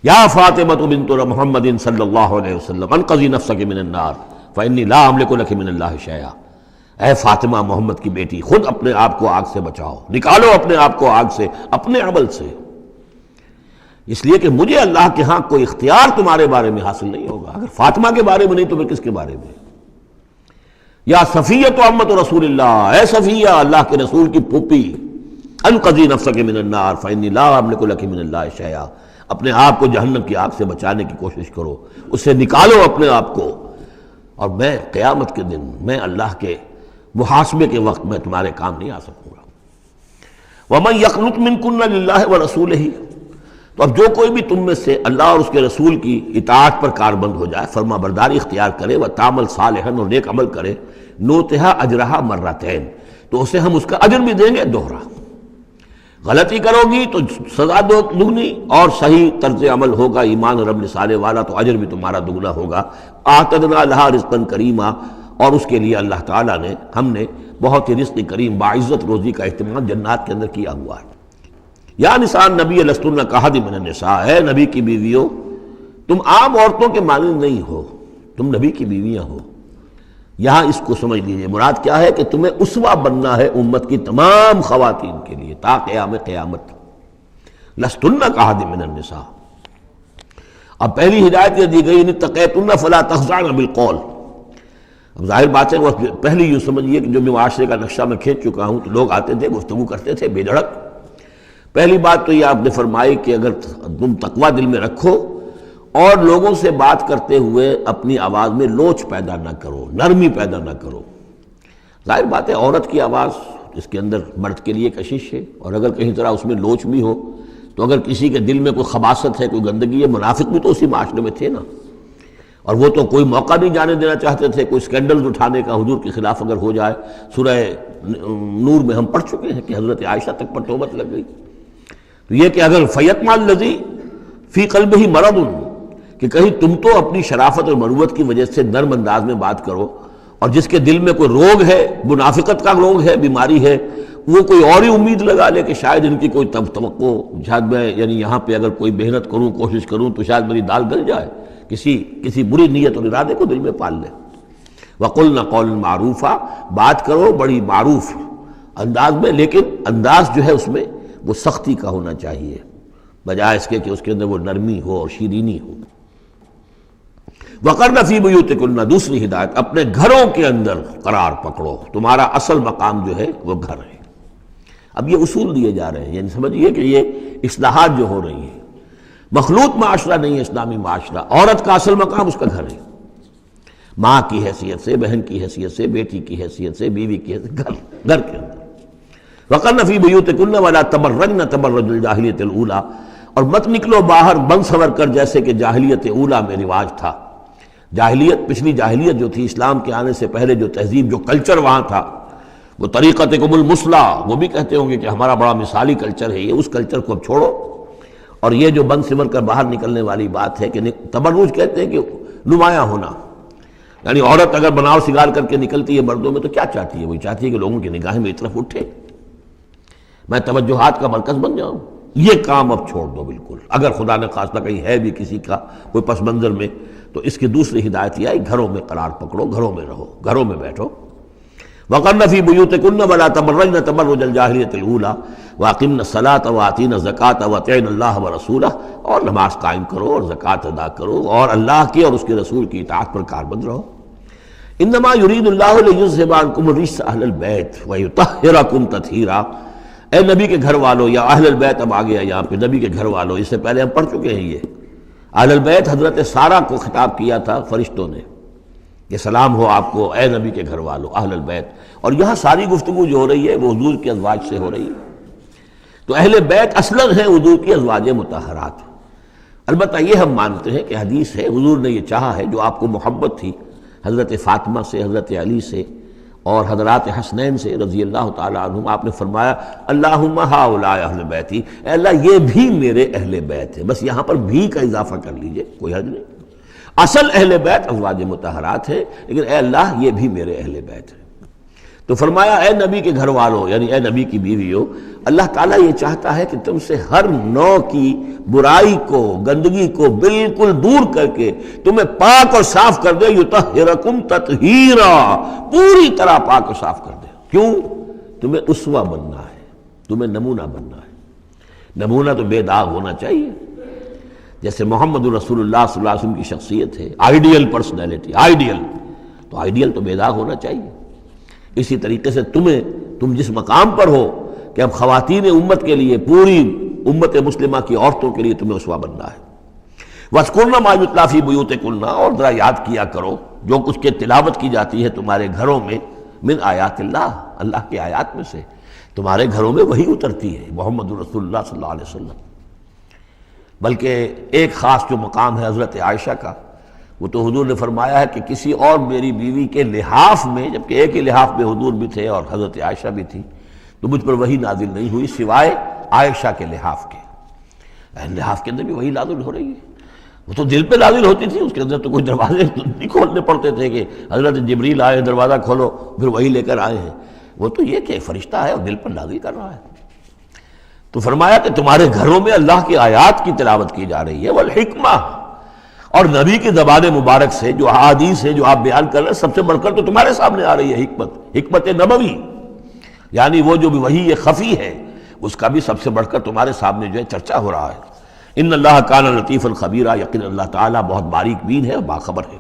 یا فاطمہ بنت محمد صلی اللہ علیہ وسلم انقذی نفسک من النار فانی لا املک لک من اللہ شیئا، اے فاطمہ محمد کی بیٹی، خود اپنے آپ کو آگ سے بچاؤ، نکالو اپنے آپ کو آگ سے اپنے عمل سے، اس لیے کہ مجھے اللہ کے ہاں کوئی اختیار تمہارے بارے میں حاصل نہیں ہوگا۔ اگر فاطمہ کے بارے میں نہیں تو پھر کس کے بارے میں؟ یا صفیہ امت رسول اللہ، اے صفیہ اللہ کے رسول کی پھوپھی، انقذی نفسک من النار فانی لا املک لک من اللہ شیئا، اپنے آپ کو جہنم کی آگ سے بچانے کی کوشش کرو، اس سے نکالو اپنے آپ کو، اور میں قیامت کے دن میں اللہ کے محاسبے کے وقت میں تمہارے کام نہیں آ سکوں گا۔ وَمَن يَقْنُتْ مِنكُنَّ لِلَّهِ وَرَسُولِهِ، تو اب جو کوئی بھی تم میں سے اللہ اور اس کے رسول کی اطاعت پر کاربند ہو جائے، فرما برداری اختیار کرے، وَتَعْمَلْ صَالِحًا، اور نیک عمل کرے، نُؤْتِهَا أَجْرَهَا مَرَّتَيْنِ، تو اسے ہم اس کا اجر بھی دیں گے دوہرا۔ غلطی کرو گی تو سزا دگنی، اور صحیح طرز عمل ہوگا ایمان اور عمل صالح والا تو اجر بھی تمہارا دگنا ہوگا۔ اعتدنا لہا رزقا کریما، اور اس کے لیے اللہ تعالیٰ نے ہم نے بہت ہی رزق کریم باعزت روزی کا اہتمام جنات کے اندر کیا ہوا ہے۔ یا نساء نبی لستن کاحد من النساء، اے نبی کی بیویوں تم عام عورتوں کے مانند نہیں ہو، تم نبی کی بیویاں ہو۔ یہاں اس کو سمجھ لیجیے، مراد کیا ہے کہ تمہیں اسوہ بننا ہے امت کی تمام خواتین کے لیے تا قیام قیامت۔ لستن کاحد من النساء، اب پہلی ہدایت یہ دی گئی ان اتقیتن فلا تخضعن بالقول۔ اب ظاہر بات ہے وہ پہلی یوں سمجھیے کہ جو میں معاشرے کا نقشہ میں کھینچ چکا ہوں، تو لوگ آتے تھے گفتگو کرتے تھے بے دھڑک۔ پہلی بات تو یہ آپ نے فرمائی کہ اگر تم تقویٰ دل میں رکھو اور لوگوں سے بات کرتے ہوئے اپنی آواز میں لوچ پیدا نہ کرو، نرمی پیدا نہ کرو۔ ظاہر بات ہے عورت کی آواز اس کے اندر مرد کے لیے کشش ہے، اور اگر کہیں طرح اس میں لوچ بھی ہو تو اگر کسی کے دل میں کوئی خباثت ہے، کوئی گندگی ہے، منافق بھی تو اسی معاشرے میں تھے نا، اور وہ تو کوئی موقع نہیں جانے دینا چاہتے تھے کوئی سکینڈل اٹھانے کا حضور کے خلاف اگر ہو جائے۔ سورہ نور میں ہم پڑھ چکے ہیں کہ حضرت عائشہ تک پر توبت لگ گئی۔ تو یہ کہ اگر فیطمع الذی فی قلبہ مرض، کہ کہیں تم تو اپنی شرافت اور مروت کی وجہ سے نرم انداز میں بات کرو، اور جس کے دل میں کوئی روگ ہے، منافقت کا روگ ہے، بیماری ہے، وہ کوئی اور ہی امید لگا لے کہ شاید ان کی کوئی توقع، شاید میں یعنی یہاں پہ اگر کوئی محنت کروں، کوشش کروں تو شاید میری دال گل جائے، کسی بری نیت اور ارادے کو دل میں پال لے۔ وَقُلْنَ قَوْلًا مَعْرُوفًا، بات کرو بڑی معروف انداز میں، لیکن انداز جو ہے اس میں وہ سختی کا ہونا چاہیے، بجائے اس کے کہ اس کے اندر وہ نرمی ہو اور شیرینی ہو۔ وَقَرْنَ فِي بُيُوتِكُنَّ، دوسری ہدایت اپنے گھروں کے اندر قرار پکڑو، تمہارا اصل مقام جو ہے وہ گھر ہے۔ اب یہ اصول دیے جا رہے ہیں، یعنی سمجھیے کہ یہ اصلاحات جو ہو رہی ہیں، مخلوط معاشرہ نہیں ہے اسلامی معاشرہ، عورت کا اصل مقام اس کا گھر ہے، ماں کی حیثیت سے، بہن کی حیثیت سے، بیٹی کی حیثیت سے، بیوی کی حیثیت سے، گھر کے اندر۔ وَقَرْنَ فِي بُيُوتِكُنَّ وَلَا تَبَرَّجْنَ تَبَرُّجَ الْجَاهِلِيَّةِ الْأُولَىٰ، اور مت نکلو باہر بن سور کر جیسے کہ جاہلیت اولیٰ میں رواج تھا۔ جاہلیت، پچھلی جاہلیت جو تھی اسلام کے آنے سے پہلے جو تہذیب، جو کلچر وہاں تھا، وہ طریقتکم المثلیٰ، وہ بھی کہتے ہوں گے کہ ہمارا بڑا مثالی کلچر ہے یہ، اس کلچر کو اب چھوڑو۔ اور یہ جو بن سمر کر باہر نکلنے والی بات ہے کہ تبرج کہتے ہیں کہ نمایاں ہونا، یعنی عورت اگر بناؤ سگار کر کے نکلتی ہے مردوں میں تو کیا چاہتی ہے؟ وہی چاہتی ہے کہ لوگوں کی نگاہیں میری طرف اٹھے، میں توجہات کا مرکز بن جاؤں۔ یہ کام اب چھوڑ دو بالکل، اگر خدا نے خواستہ کہیں ہے بھی کسی کا کوئی پس منظر میں، تو اس کی دوسری ہدایت یہ ہے گھروں میں قرار پکڑو، گھروں میں رہو، گھروں میں بیٹھو۔ وَقَرْنَ فِي بُيُوتِكُنَّ وَلَا تَبَرَّجْنَ تَبَرُّجَ الْجَاهِلِيَّةِ الْأُولَىٰ وَأَقِمْنَ الصَّلَاةَ وَآتِينَ الزَّكَاةَ وَأَطِعْنَ اللَّهَ وَرَسُولَهُ، اور نماز قائم کرو اور زکوٰۃ ادا کرو اور اللہ کی اور اس کے رسول کی اطاعت پر کاربند رہو۔ إِنَّمَا يُرِيدُ اللَّهُ لِيُذْهِبَ عَنكُمُ الرِّجْسَ أَهْلَ الْبَيْتِ وَيُطَهِّرَكُمْ تَطْهِيرًا۔ اے نبی کے گھر والو، یا اہل البیت اب آ گیا یہاں پہ، نبی کے گھر والو، اس سے پہلے ہم پڑھ چکے ہیں یہ اہل البیت حضرت سارہ کو خطاب کیا تھا فرشتوں نے کہ سلام ہو آپ کو اے نبی کے گھر والو اہل البیت، اور یہاں ساری گفتگو جو ہو رہی ہے وہ حضور کے ازواج سے ہو رہی ہے۔ تو اہل بیت اصلاً ہیں حضور کی ازواج مطہرات۔ البتہ یہ ہم مانتے ہیں کہ حدیث ہے، حضور نے یہ چاہا ہے، جو آپ کو محبت تھی حضرت فاطمہ سے، حضرت علی سے اور حضرات حسنین سے رضی اللہ تعالیٰ عنہم، آپ نے فرمایا اللہم ہؤلاء اہل بیتی، اے اللہ یہ بھی میرے اہل بیت ہیں۔ بس یہاں پر بھی کا اضافہ کر لیجئے، کوئی حرج نہیں۔ اصل اہل بیت ازواج مطہرات ہے، لیکن اے اللہ یہ بھی میرے اہل بیت ہیں۔ تو فرمایا اے نبی کے گھر والوں، یعنی اے نبی کی بیویوں، اللہ تعالیٰ یہ چاہتا ہے کہ تم سے ہر نوع کی برائی کو، گندگی کو بالکل دور کر کے تمہیں پاک اور صاف کر دے، یطہرکم تطہیرا، پوری طرح پاک اور صاف کر دے۔ کیوں؟ تمہیں اسوہ بننا ہے، تمہیں نمونہ بننا ہے۔ نمونہ تو بے داغ ہونا چاہیے، جیسے محمد رسول اللہ صلی اللہ علیہ وسلم کی شخصیت ہے، آئیڈیل پرسنالٹی، آئیڈیل، تو آئیڈیل تو بے داغ ہونا چاہیے۔ اسی طریقے سے تم جس مقام پر ہو کہ اب خواتین امت کے لیے، پوری امت مسلمہ کی عورتوں کے لیے تمہیں اسوہ بننا ہے۔ وَاذْكُرْنَ مَا يُتْلَىٰ فِي بُيُوتِكُنَّ، اور ذرا یاد کیا کرو جو کچھ کے تلاوت کی جاتی ہے تمہارے گھروں میں، من آیات اللہ، اللہ کی آیات میں سے تمہارے گھروں میں وہی اترتی ہے، محمد رسول اللہ صلی اللہ علیہ وسلم۔ بلکہ ایک خاص جو مقام ہے حضرت عائشہ کا، وہ تو حضور نے فرمایا ہے کہ کسی اور میری بیوی کے لحاف میں، جبکہ ایک ہی لحاف میں حضور بھی تھے اور حضرت عائشہ بھی تھی، تو مجھ پر وہی نازل نہیں ہوئی سوائے عائشہ کے لحاف کے۔ لحاف کے اندر بھی وہی نازل ہو رہی ہے، وہ تو دل پہ نازل ہوتی تھی، اس کے اندر تو کوئی دروازے نہیں کھولنے پڑتے تھے کہ حضرت جبریل آئے دروازہ کھولو پھر وہی لے کر آئے ہیں۔ وہ تو یہ کہ فرشتہ ہے اور دل پر نازل کر رہا ہے۔ تو فرمایا کہ تمہارے گھروں میں اللہ کی آیات کی تلاوت کی جا رہی ہے، والحکمہ، اور نبی کی زبان مبارک سے جو احادیث ہیں جو آپ بیان کر رہے ہیں، سب سے بڑھ کر تو تمہارے سامنے آ رہی ہے حکمت نبوی، یعنی وہ جو بھی وحی خفی ہے اس کا بھی سب سے بڑھ کر تمہارے سامنے جو ہے چرچا ہو رہا ہے۔ ان اللہ کان لطیفا خبیرا، یقین اللہ تعالیٰ بہت باریک بین ہے اور باخبر ہے۔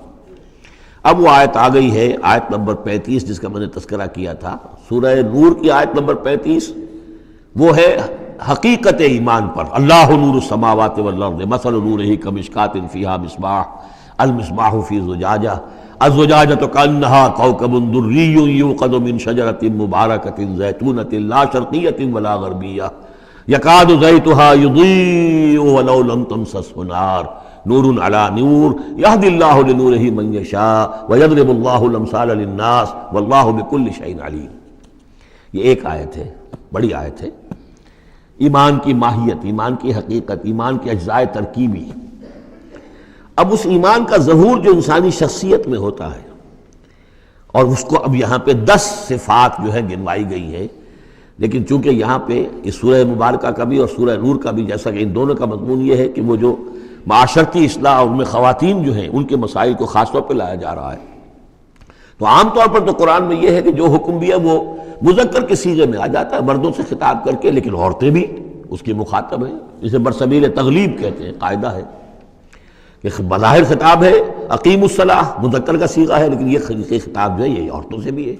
اب وہ آیت آ گئی ہے، آیت نمبر 35، جس کا میں نے تذکرہ کیا تھا، سورہ نور کی آیت نمبر 35، وہ ہے حقیقت ایمان پر۔ اللہ نور السماوات والارض مثل نورہ کمشکاۃ فیہا مصباح، المصباح فی زجاجہ، الزجاجۃ کأنہا کوکب دری یوقد من شجرۃ مبارکۃ زیتونۃ لا شرقیۃ ولا غربیہ یکاد زیتها یضیء ولو لم تمسسہ نار نور علی نور یہدی اللہ لنورہ من یشاء ویضرب اللہ الامثال للناس واللہ بکل شیء علیم۔ یہ ایک آیت ہے، بڑی آیت ہے، ایمان کی ماہیت، ایمان کی حقیقت، ایمان کے اجزاء ترکیبی۔ اب اس ایمان کا ظہور جو انسانی شخصیت میں ہوتا ہے، اور اس کو اب یہاں پہ 10 صفات جو ہے گنوائی گئی ہیں، لیکن چونکہ یہاں پہ اس سورہ مبارکہ کا بھی اور سورہ نور کا بھی، جیسا کہ ان دونوں کا مضمون یہ ہے کہ وہ جو معاشرتی اصلاح، ان میں خواتین جو ہیں ان کے مسائل کو خاص طور پہ لایا جا رہا ہے۔ تو عام طور پر تو قرآن میں یہ ہے کہ جو حکم بھی ہے وہ مذکر کے صیغے میں آ جاتا ہے، مردوں سے خطاب کر کے، لیکن عورتیں بھی اس کی مخاطب ہیں، اسے برسبیل تغلیب کہتے ہیں، قاعدہ ہے کہ بظاہر خطاب ہے اقیم الصلاۃ، مذکر کا صیغہ ہے، لیکن یہ خطاب جو ہے یہ عورتوں سے بھی ہے،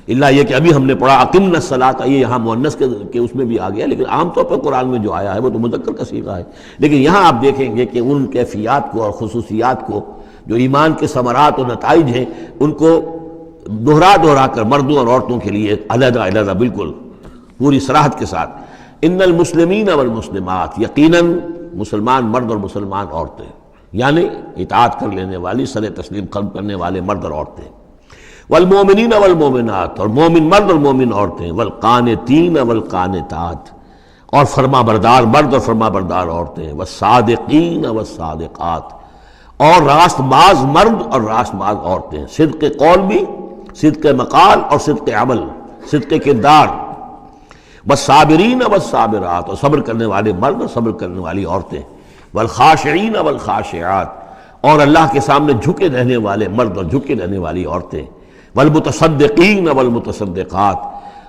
اللہ یہ کہ ابھی ہم نے پڑھا اقمنا الصلاۃ، یہ یہاں مؤنث کے اس میں بھی آ گیا، لیکن عام طور پر قرآن میں جو آیا ہے وہ تو مذکر کا صیغہ ہے۔ لیکن یہاں آپ دیکھیں گے کہ ان کیفیات کو اور خصوصیات کو، جو ایمان کے ثمرات اور نتائج ہیں، ان کو دہرا کر مردوں اور عورتوں کے لیے علیحدہ علیحدہ بالکل پوری صراحت کے ساتھ، ان المسلمین والمسلمات، یقیناً مسلمان مرد اور مسلمان عورتیں، یعنی اطاعت کر لینے والی، سر تسلیم قلب کرنے والے مرد اور عورتیں، والمومنین والمومنات، اور مومن مرد اور مومن عورتیں، والقانتین والقانتات، اور فرما بردار مرد اور فرما بردار عورتیں، والصادقین والصادقات، اور راست باز مرد اور راست باز عورتیں، صدق قول بھی، صدق مقال اور صدق عمل، صدق کردار، والصابرین والصابرات، اور صبر کرنے والے مرد اور صبر کرنے والی عورتیں، والخاشعین والخاشعات، اور اللہ کے سامنے جھکے رہنے والے مرد اور جھکے رہنے والی عورتیں، والمتصدقین والمتصدقات،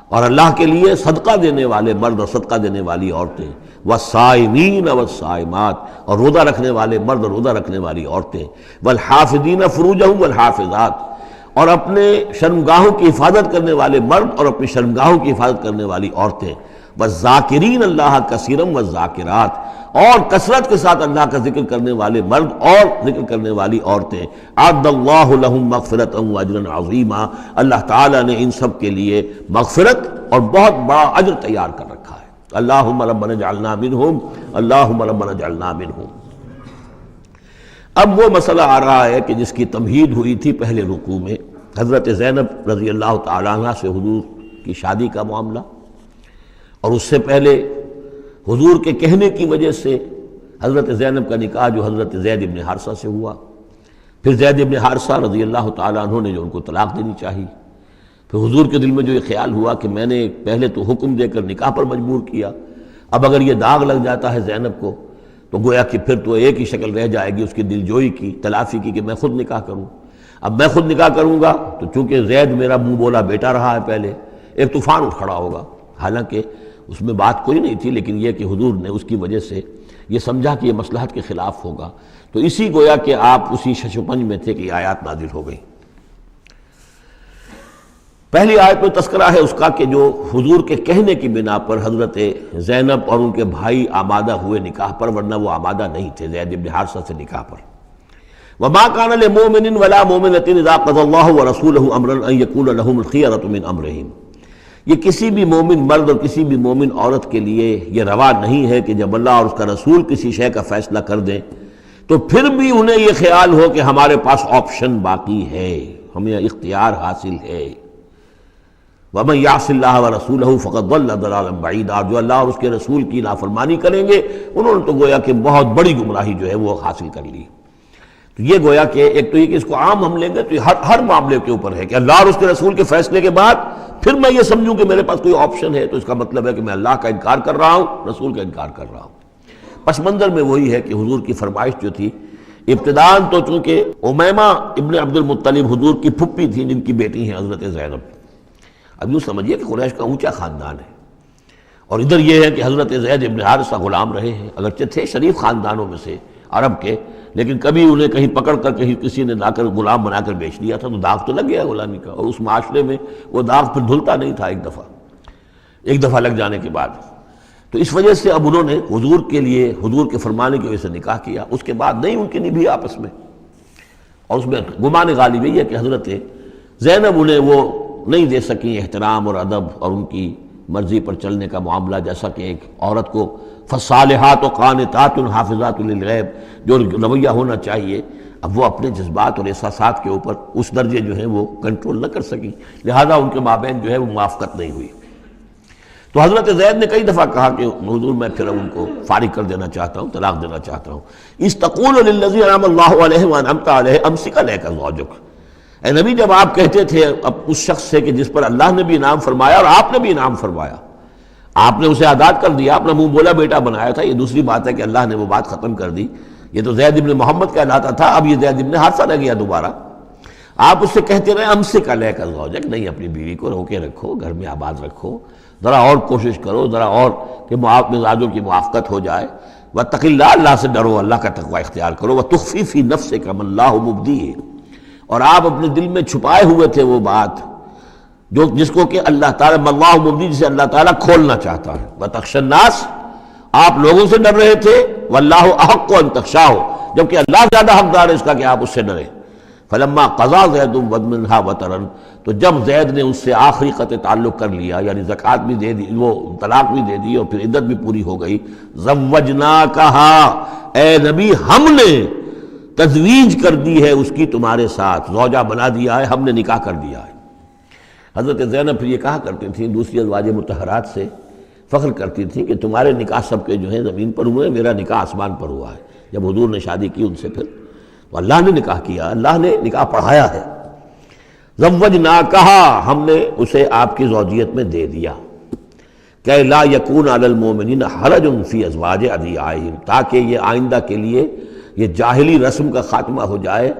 اور اللہ کے لیے صدقہ دینے والے مرد اور صدقہ دینے والی عورتیں، والصائمین والصائمات، اور روزہ رکھنے والے مرد اور روزہ رکھنے والی عورتیں، والحافظین فروجہم والحافظات، اور اپنے شرمگاہوں کی حفاظت کرنے والے مرد اور اپنی شرمگاہوں کی حفاظت کرنے والی عورتیں، والذاکرین اللہ کثیرا والذاکرات، اور کثرت کے ساتھ اللہ کا ذکر کرنے والے مرد اور ذکر کرنے والی عورتیں، اعد اللہ لہم مغفرۃ واجرا عظیما، اللہ تعالیٰ نے ان سب کے لیے مغفرت اور بہت بڑا اجر تیار کر رکھا ہے۔ اللہم ربنا اجعلنا منہم، اللہم ربنا اجعلنا منہم۔ اب وہ مسئلہ آ رہا ہے کہ جس کی تمہید ہوئی تھی پہلے رکوع میں، حضرت زینب رضی اللہ تعالیٰ عنہ سے حضور کی شادی کا معاملہ، اور اس سے پہلے حضور کے کہنے کی وجہ سے حضرت زینب کا نکاح جو حضرت زید ابن حارثہ سے ہوا، پھر زید ابن حارثہ رضی اللہ تعالیٰ عنہ نے جو ان کو طلاق دینی چاہی، پھر حضور کے دل میں جو یہ خیال ہوا کہ میں نے پہلے تو حکم دے کر نکاح پر مجبور کیا، اب اگر یہ داغ لگ جاتا ہے زینب کو تو گویا کہ پھر تو ایک ہی شکل رہ جائے گی اس کی دل جوئی کی، تلافی کی، کہ میں خود نکاح کروں۔ اب میں خود نکاح کروں گا تو چونکہ زید میرا منہ بولا بیٹا رہا ہے پہلے، ایک طوفان اٹھ کھڑا ہوگا، حالانکہ اس میں بات کوئی نہیں تھی، لیکن یہ کہ حضور نے اس کی وجہ سے یہ سمجھا کہ یہ مصلحت کے خلاف ہوگا، تو اسی گویا کہ آپ اسی شش و پنج میں تھے کہ یہ آیات نازل ہو گئی۔ پہلی آیت میں تذکرہ ہے اس کا کہ جو حضور کے کہنے کی بنا پر حضرت زینب اور ان کے بھائی آمادہ ہوئے نکاح پر، ورنہ وہ آمادہ نہیں تھے زید بن حارثہ سے نکاح پر۔ وَمَا كَانَ لِمُؤْمِنٍ وَلَا مُؤْمِنَةٍ إِذَا قَضَى اللَّهُ وَرَسُولُهُ أَمْرًا أَن يَكُونَ لَهُمُ الْخِيَرَةُ مِنْ أَمْرِهِمْ، یہ کسی بھی مومن مرد اور کسی بھی مومن عورت کے لیے یہ روا نہیں ہے کہ جب اللہ اور اس کا رسول کسی شے کا فیصلہ کر دیں تو پھر بھی انہیں یہ خیال ہو کہ ہمارے پاس آپشن باقی ہے، ہمیں اختیار حاصل ہے۔ وَمَن يَعْصِ اللَّهَ وَرَسُولَهُ فَقَدْ ضَلَّ ضَلَالًا بَعِيدًا، جو اللہ اور اس کے رسول کی نافرمانی کریں گے انہوں نے تو گویا کہ بہت بڑی گمراہی جو ہے وہ حاصل کر لی۔ تو یہ گویا کہ ایک تو یہ کہ اس کو عام ہم لیں گے تو یہ ہر معاملے کے اوپر ہے کہ اللہ اور اس کے رسول کے فیصلے کے بعد پھر میں یہ سمجھوں کہ میرے پاس کوئی آپشن ہے، تو اس کا مطلب ہے کہ میں اللہ کا انکار کر رہا ہوں، رسول کا انکار کر رہا ہوں۔ پس منظر میں وہی ہے کہ حضور کی فرمائش جو تھی ابتداءً تو چونکہ امیمہ ابن عبد المطلب حضور کی پھپھی تھیں جن کی بیٹی ہیں حضرت زینب، اب یوں سمجھیے کہ قریش کا اونچا خاندان ہے، اور ادھر یہ ہے کہ حضرت زید ابن حارثہ غلام رہے ہیں، اگرچہ تھے شریف خاندانوں میں سے عرب کے، لیکن کبھی انہیں کہیں پکڑ کر کہیں کسی نے لا کر غلام بنا کر بیچ دیا تھا تو داغ تو لگ گیا غلامی کا، اور اس معاشرے میں وہ داغ پھر دھلتا نہیں تھا ایک دفعہ لگ جانے کے بعد۔ تو اس وجہ سے اب انہوں نے حضور کے لیے، حضور کے فرمانے کی وجہ سے نکاح کیا، اس کے بعد نہیں ان کی نبھی آپس میں، اور اس میں گمان غالب یہ ہے کہ حضرت زینب انہیں وہ نہیں دے سکیں احترام اور ادب اور ان کی مرضی پر چلنے کا معاملہ، جیسا کہ ایک عورت کو فالصالحات قانتات حافظات للغیب جو رویہ ہونا چاہیے، اب وہ اپنے جذبات اور احساسات کے اوپر اس درجے جو ہیں وہ کنٹرول نہ کر سکیں، لہذا ان کے مابین جو ہے وہ موافقت نہیں ہوئی۔ تو حضرت زید نے کئی دفعہ کہا کہ حضور میں پھر ان کو فارغ کر دینا چاہتا ہوں، طلاق دینا چاہتا ہوں۔ استقول للذی انعم اللہ علیہ وانعمت علیہ امسک علیک زوجک، اے نبی جب آپ کہتے تھے اب اس شخص سے کہ جس پر اللہ نے بھی انعام فرمایا اور آپ نے بھی انعام فرمایا، آپ نے اسے آزاد کر دیا، اپنا منہ بولا بیٹا بنایا تھا، یہ دوسری بات ہے کہ اللہ نے وہ بات ختم کر دی، یہ تو زید ابن محمد کہلاتا تھا، اب یہ زید ابن حارثہ رہ گیا دوبارہ۔ آپ اس سے کہتے رہے امسک علیک زوجک، نہیں اپنی بیوی کو روکے رکھو، گھر میں آباد رکھو، ذرا اور کوشش کرو، ذرا اور کہ مزاجوں کی موافقت ہو جائے۔ واتق اللہ، اللہ سے ڈرو، اللہ کا تقوی اختیار کرو۔ وتخفی فی نفسک ما اللہ مبدیہ، اور آپ اپنے دل میں چھپائے ہوئے تھے وہ بات جس کو کہ اللہ تعالیٰ اللہ مبدی، جسے اللہ تعالیٰ کھولنا چاہتا ہے۔ وتخشى الناس، آپ لوگوں سے ڈر رہے تھے، واللہ احق ان تخشاہ، جبکہ اللہ زیادہ حقدار ہے اس کا کہ آپ اس سے ڈریں۔ فلما قضا زید منها وطرا، تو جب زید نے اس سے آخری قطع تعلق کر لیا، یعنی زکوٰۃ بھی دے دی، وہ طلاق بھی دے دی اور پھر عدت بھی پوری ہو گئی، زوجناکہا، اے نبی ہم نے تزویج کر دی ہے اس کی تمہارے ساتھ، زوجہ بنا دیا ہے، ہم نے نکاح کر دیا ہے۔ حضرت زینب پھر یہ کہا کرتی تھیں، دوسری ازواج مطہرات سے فخر کرتی تھیں کہ تمہارے نکاح سب کے جو ہیں زمین پر ہوئے، میرا نکاح آسمان پر ہوا ہے۔ جب حضور نے شادی کی ان سے پھر تو اللہ نے نکاح کیا، اللہ نے نکاح پڑھایا ہے۔ زوجناکہا، ہم نے اسے آپ کی زوجیت میں دے دیا، کہ لا یکون علی المؤمنین حرج فی ازواج ادعیائہم، تاکہ یہ آئندہ کے لیے یہ جاہلی رسم کا خاتمہ ہو جائے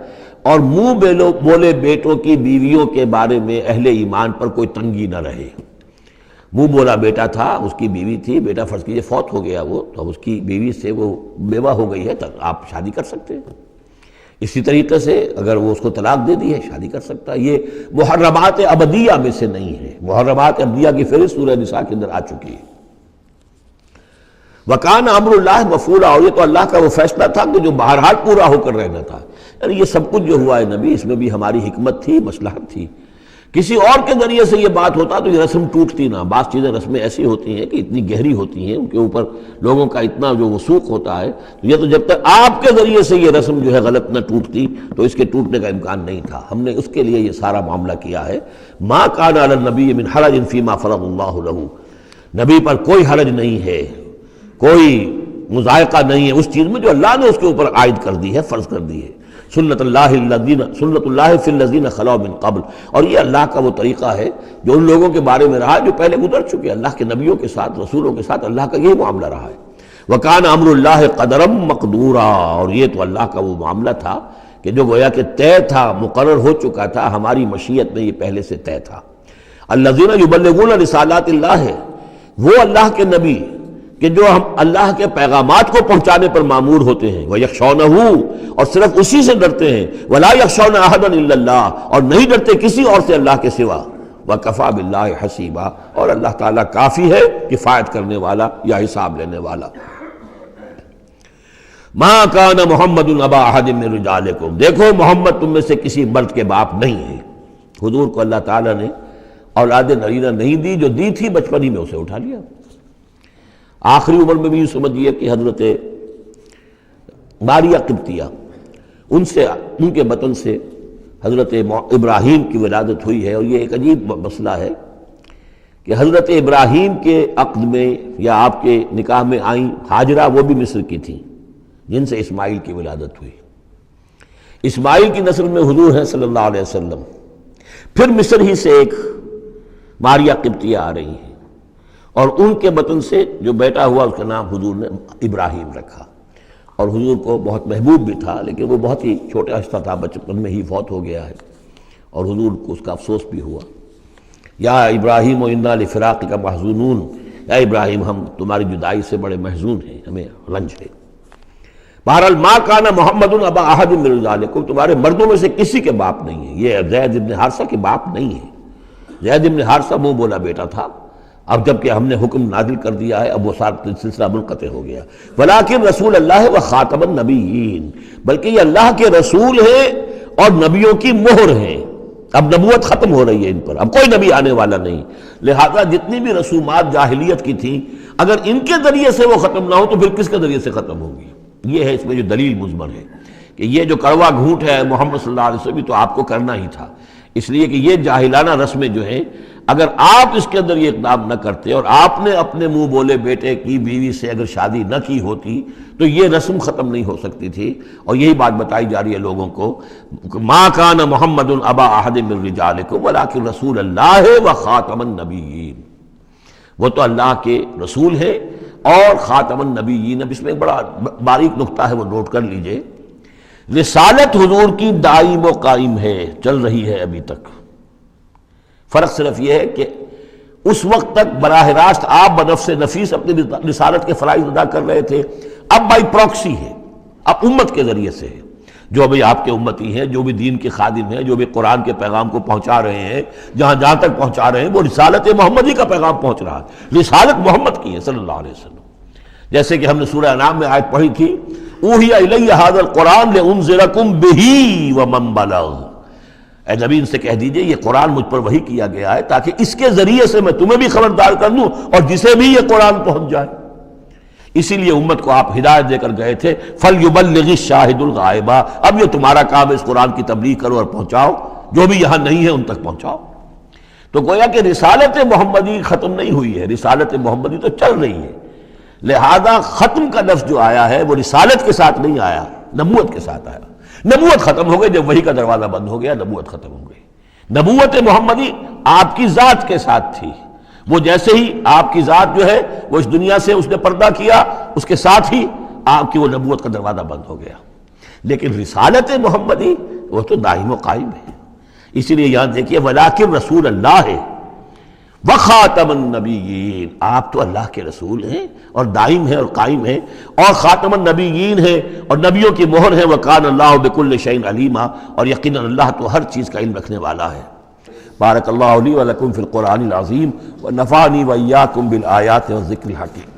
اور منہ بولے بیٹوں کی بیویوں کے بارے میں اہل ایمان پر کوئی تنگی نہ رہے۔ منہ بولا بیٹا تھا، اس کی بیوی تھی، بیٹا فرض کیجیے فوت ہو گیا وہ، تو اس کی بیوی سے وہ بیوہ ہو گئی ہے، تو آپ شادی کر سکتے ہیں۔ اسی طریقے سے اگر وہ اس کو طلاق دے دی ہے، شادی کر سکتا ہے۔ یہ محرمات ابدیہ میں سے نہیں ہے، محرمات ابدیہ کی فہرست سورہ نساء کے اندر آ چکی ہے۔ وَكَانَ أَمْرُ اللَّهِ مَفْعُولًا، اور یہ تو اللہ کا وہ فیصلہ تھا کہ جو بہرحال پورا ہو کر رہنا تھا۔ یعنی یہ سب کچھ جو ہوا ہے نبی، اس میں بھی ہماری حکمت تھی، مصلحت تھی، کسی اور کے ذریعے سے یہ بات ہوتا تو یہ رسم ٹوٹتی نہ. بعض چیزیں رسمیں ایسی ہوتی ہیں کہ اتنی گہری ہوتی ہیں، ان کے اوپر لوگوں کا اتنا جو وثوق ہوتا ہے، یہ تو جب تک آپ کے ذریعے سے یہ رسم جو ہے غلط نہ ٹوٹتی تو اس کے ٹوٹنے کا امکان نہیں تھا. ہم نے اس کے لیے یہ سارا معاملہ کیا ہے. ما کان علی النبی من حرج فیما فرض اللہ لہ، نبی پر کوئی حرج نہیں ہے، کوئی مضائقہ نہیں ہے اس چیز میں جو اللہ نے اس کے اوپر عائد کر دی ہے، فرض کر دی ہے. سنت اللہ فی الذین خلو من قبل، اور یہ اللہ کا وہ طریقہ ہے جو ان لوگوں کے بارے میں رہا جو پہلے گزر چکے. اللہ کے نبیوں کے ساتھ، رسولوں کے ساتھ اللہ کا یہی معاملہ رہا ہے. وکان امر اللہ قدرا مقدورا، اور یہ تو اللہ کا وہ معاملہ تھا کہ جو گویا کہ طے تھا، مقرر ہو چکا تھا، ہماری مشیت میں یہ پہلے سے طے تھا. الذین یبلغون رسالات اللہ، وہ اللہ کے نبی کہ جو ہم اللہ کے پیغامات کو پہنچانے پر مامور ہوتے ہیں. وَيَخْشَوْنَهُ، اور صرف اسی سے ڈرتے ہیں. وَلَا يَخْشَوْنَ أَحَدًا إِلَّا اللَّهُ، اور نہیں ڈرتے کسی اور سے اللہ کے سوا. وَكَفَى بِاللَّهِ حَسِيبًا، اور اللہ تعالیٰ کافی ہے کفایت کرنے والا یا حساب لینے والا. مَا كَانَ مُحَمَّدٌ أَبَا أَحَدٍ مِّن رِجَالِكُمْ، دیکھو محمد تم میں سے کسی مرد کے باپ نہیں ہے. حضور کو اللہ تعالیٰ نے اولاد نرینہ نہیں دی، جو دی تھی بچپن ہی میں اسے اٹھا لیا. آخری عمر میں بھی یوں سمجھیے کہ حضرت ماریہ قبطیہ، ان کے بطن سے حضرت ابراہیم کی ولادت ہوئی ہے. اور یہ ایک عجیب مسئلہ ہے کہ حضرت ابراہیم کے عقد میں یا آپ کے نکاح میں آئیں ہاجرہ، وہ بھی مصر کی تھیں جن سے اسماعیل کی ولادت ہوئی. اسماعیل کی نسل میں حضور ہیں صلی اللہ علیہ وسلم. پھر مصر ہی سے ایک ماریہ قبطیہ آ رہی ہیں، اور ان کے بطن سے جو بیٹا ہوا اس کا نام حضور نے ابراہیم رکھا. اور حضور کو بہت محبوب بھی تھا، لیکن وہ بہت ہی چھوٹا ہستہ تھا، بچپن میں ہی فوت ہو گیا ہے، اور حضور کو اس کا افسوس بھی ہوا. یا ابراہیم انا لفراقک محزونون، یا ابراہیم ہم تمہاری جدائی سے بڑے محزون ہیں، ہمیں رنج ہے. بہرحال ما کان محمد ابا احد من رجالکم، تمہارے مردوں میں سے کسی کے باپ نہیں ہے. یہ زید ابن حارثہ کے باپ نہیں ہے. زید ابن حارثہ منہ بولا بیٹا تھا، اب جب کہ ہم نے حکم نازل کر دیا ہے اب وہ سارا سلسلہ منقطع ہو گیا. ولیکن رسول اللہ و خاتم النبیین، بلکہ یہ اللہ کے رسول ہیں اور نبیوں کی مہر ہیں. اب نبوت ختم ہو رہی ہے ان پر، اب کوئی نبی آنے والا نہیں. لہذا جتنی بھی رسومات جاہلیت کی تھیں اگر ان کے ذریعے سے وہ ختم نہ ہو تو پھر کس کے ذریعے سے ختم ہوگی. یہ ہے اس میں جو دلیل مضمر ہے کہ یہ جو کڑوا گھونٹ ہے محمد صلی اللہ علیہ وسلم تو آپ کو کرنا ہی تھا، اس لیے کہ یہ جاہلانہ رسمیں جو ہیں اگر آپ اس کے اندر یہ اقدام نہ کرتے اور آپ نے اپنے منہ بولے بیٹے کی بیوی سے اگر شادی نہ کی ہوتی تو یہ رسم ختم نہیں ہو سکتی تھی. اور یہی بات بتائی جا رہی ہے لوگوں کو، ما کان محمد ابا احد من رجالکم ولکن رسول اللہ و خاتم النبیین، وہ تو اللہ کے رسول ہیں اور خاتم النبیین. اب اس میں ایک بڑا باریک نقطہ ہے، وہ نوٹ کر لیجئے. رسالت حضور کی دائم و قائم ہے، چل رہی ہے ابھی تک. فرق صرف یہ ہے کہ اس وقت تک براہ راست آپ بنفس نفیس اپنی رسالت کے فرائض ادا کر رہے تھے، اب بائی پروکسی ہے، اب امت کے ذریعے سے ہے. جو بھی آپ کے امتی ہیں، جو بھی دین کے خادم ہیں، جو بھی قرآن کے پیغام کو پہنچا رہے ہیں، جہاں جہاں تک پہنچا رہے ہیں وہ رسالت محمدی کا پیغام پہنچ رہا ہے. رسالت محمد کی ہے صلی اللہ علیہ وسلم. جیسے کہ ہم نے سورہ انعام میں آیت پڑھی تھی، اوحی الی ھذا القرآن لانذرکم بہ ومن بلغ، اے نبی ان سے کہہ دیجئے یہ قرآن مجھ پر وحی کیا گیا ہے تاکہ اس کے ذریعے سے میں تمہیں بھی خبردار کر دوں اور جسے بھی یہ قرآن پہنچ جائے. اسی لیے امت کو آپ ہدایت دے کر گئے تھے، فَلْيُبَلِّغِ الشَّاهِدُ الْغَائِبَ، اب یہ تمہارا کام ہے اس قرآن کی تبلیغ کرو اور پہنچاؤ، جو بھی یہاں نہیں ہے ان تک پہنچاؤ. تو گویا کہ رسالت محمدی ختم نہیں ہوئی ہے، رسالت محمدی تو چل رہی ہے. لہذا ختم کا لفظ جو آیا ہے وہ رسالت کے ساتھ نہیں آیا، نبوت کے ساتھ آیا. نبوت ختم ہو گئی جب وحی کا دروازہ بند ہو گیا، نبوت ختم ہو گئی. نبوت محمدی آپ کی ذات کے ساتھ تھی، وہ جیسے ہی آپ کی ذات جو ہے وہ اس دنیا سے اس نے پردہ کیا، اس کے ساتھ ہی آپ کی وہ نبوت کا دروازہ بند ہو گیا. لیکن رسالت محمدی وہ تو دائم و قائم ہے. اسی لیے یہاں دیکھیے ولیکن رسول اللہ ہے وخاتم النبیین، آپ تو اللہ کے رسول ہیں اور دائم ہیں اور قائم ہیں، اور خاتم النبیین ہیں اور نبیوں کی مہر ہے. وکان اللہ بکل شیء علیما، اور یقیناً اللہ تو ہر چیز کا علم رکھنے والا ہے. بارک اللہ لی ولکم فی القرآن العظیم ونفعنی وإیاکم بالآیات والذکر الحکیم.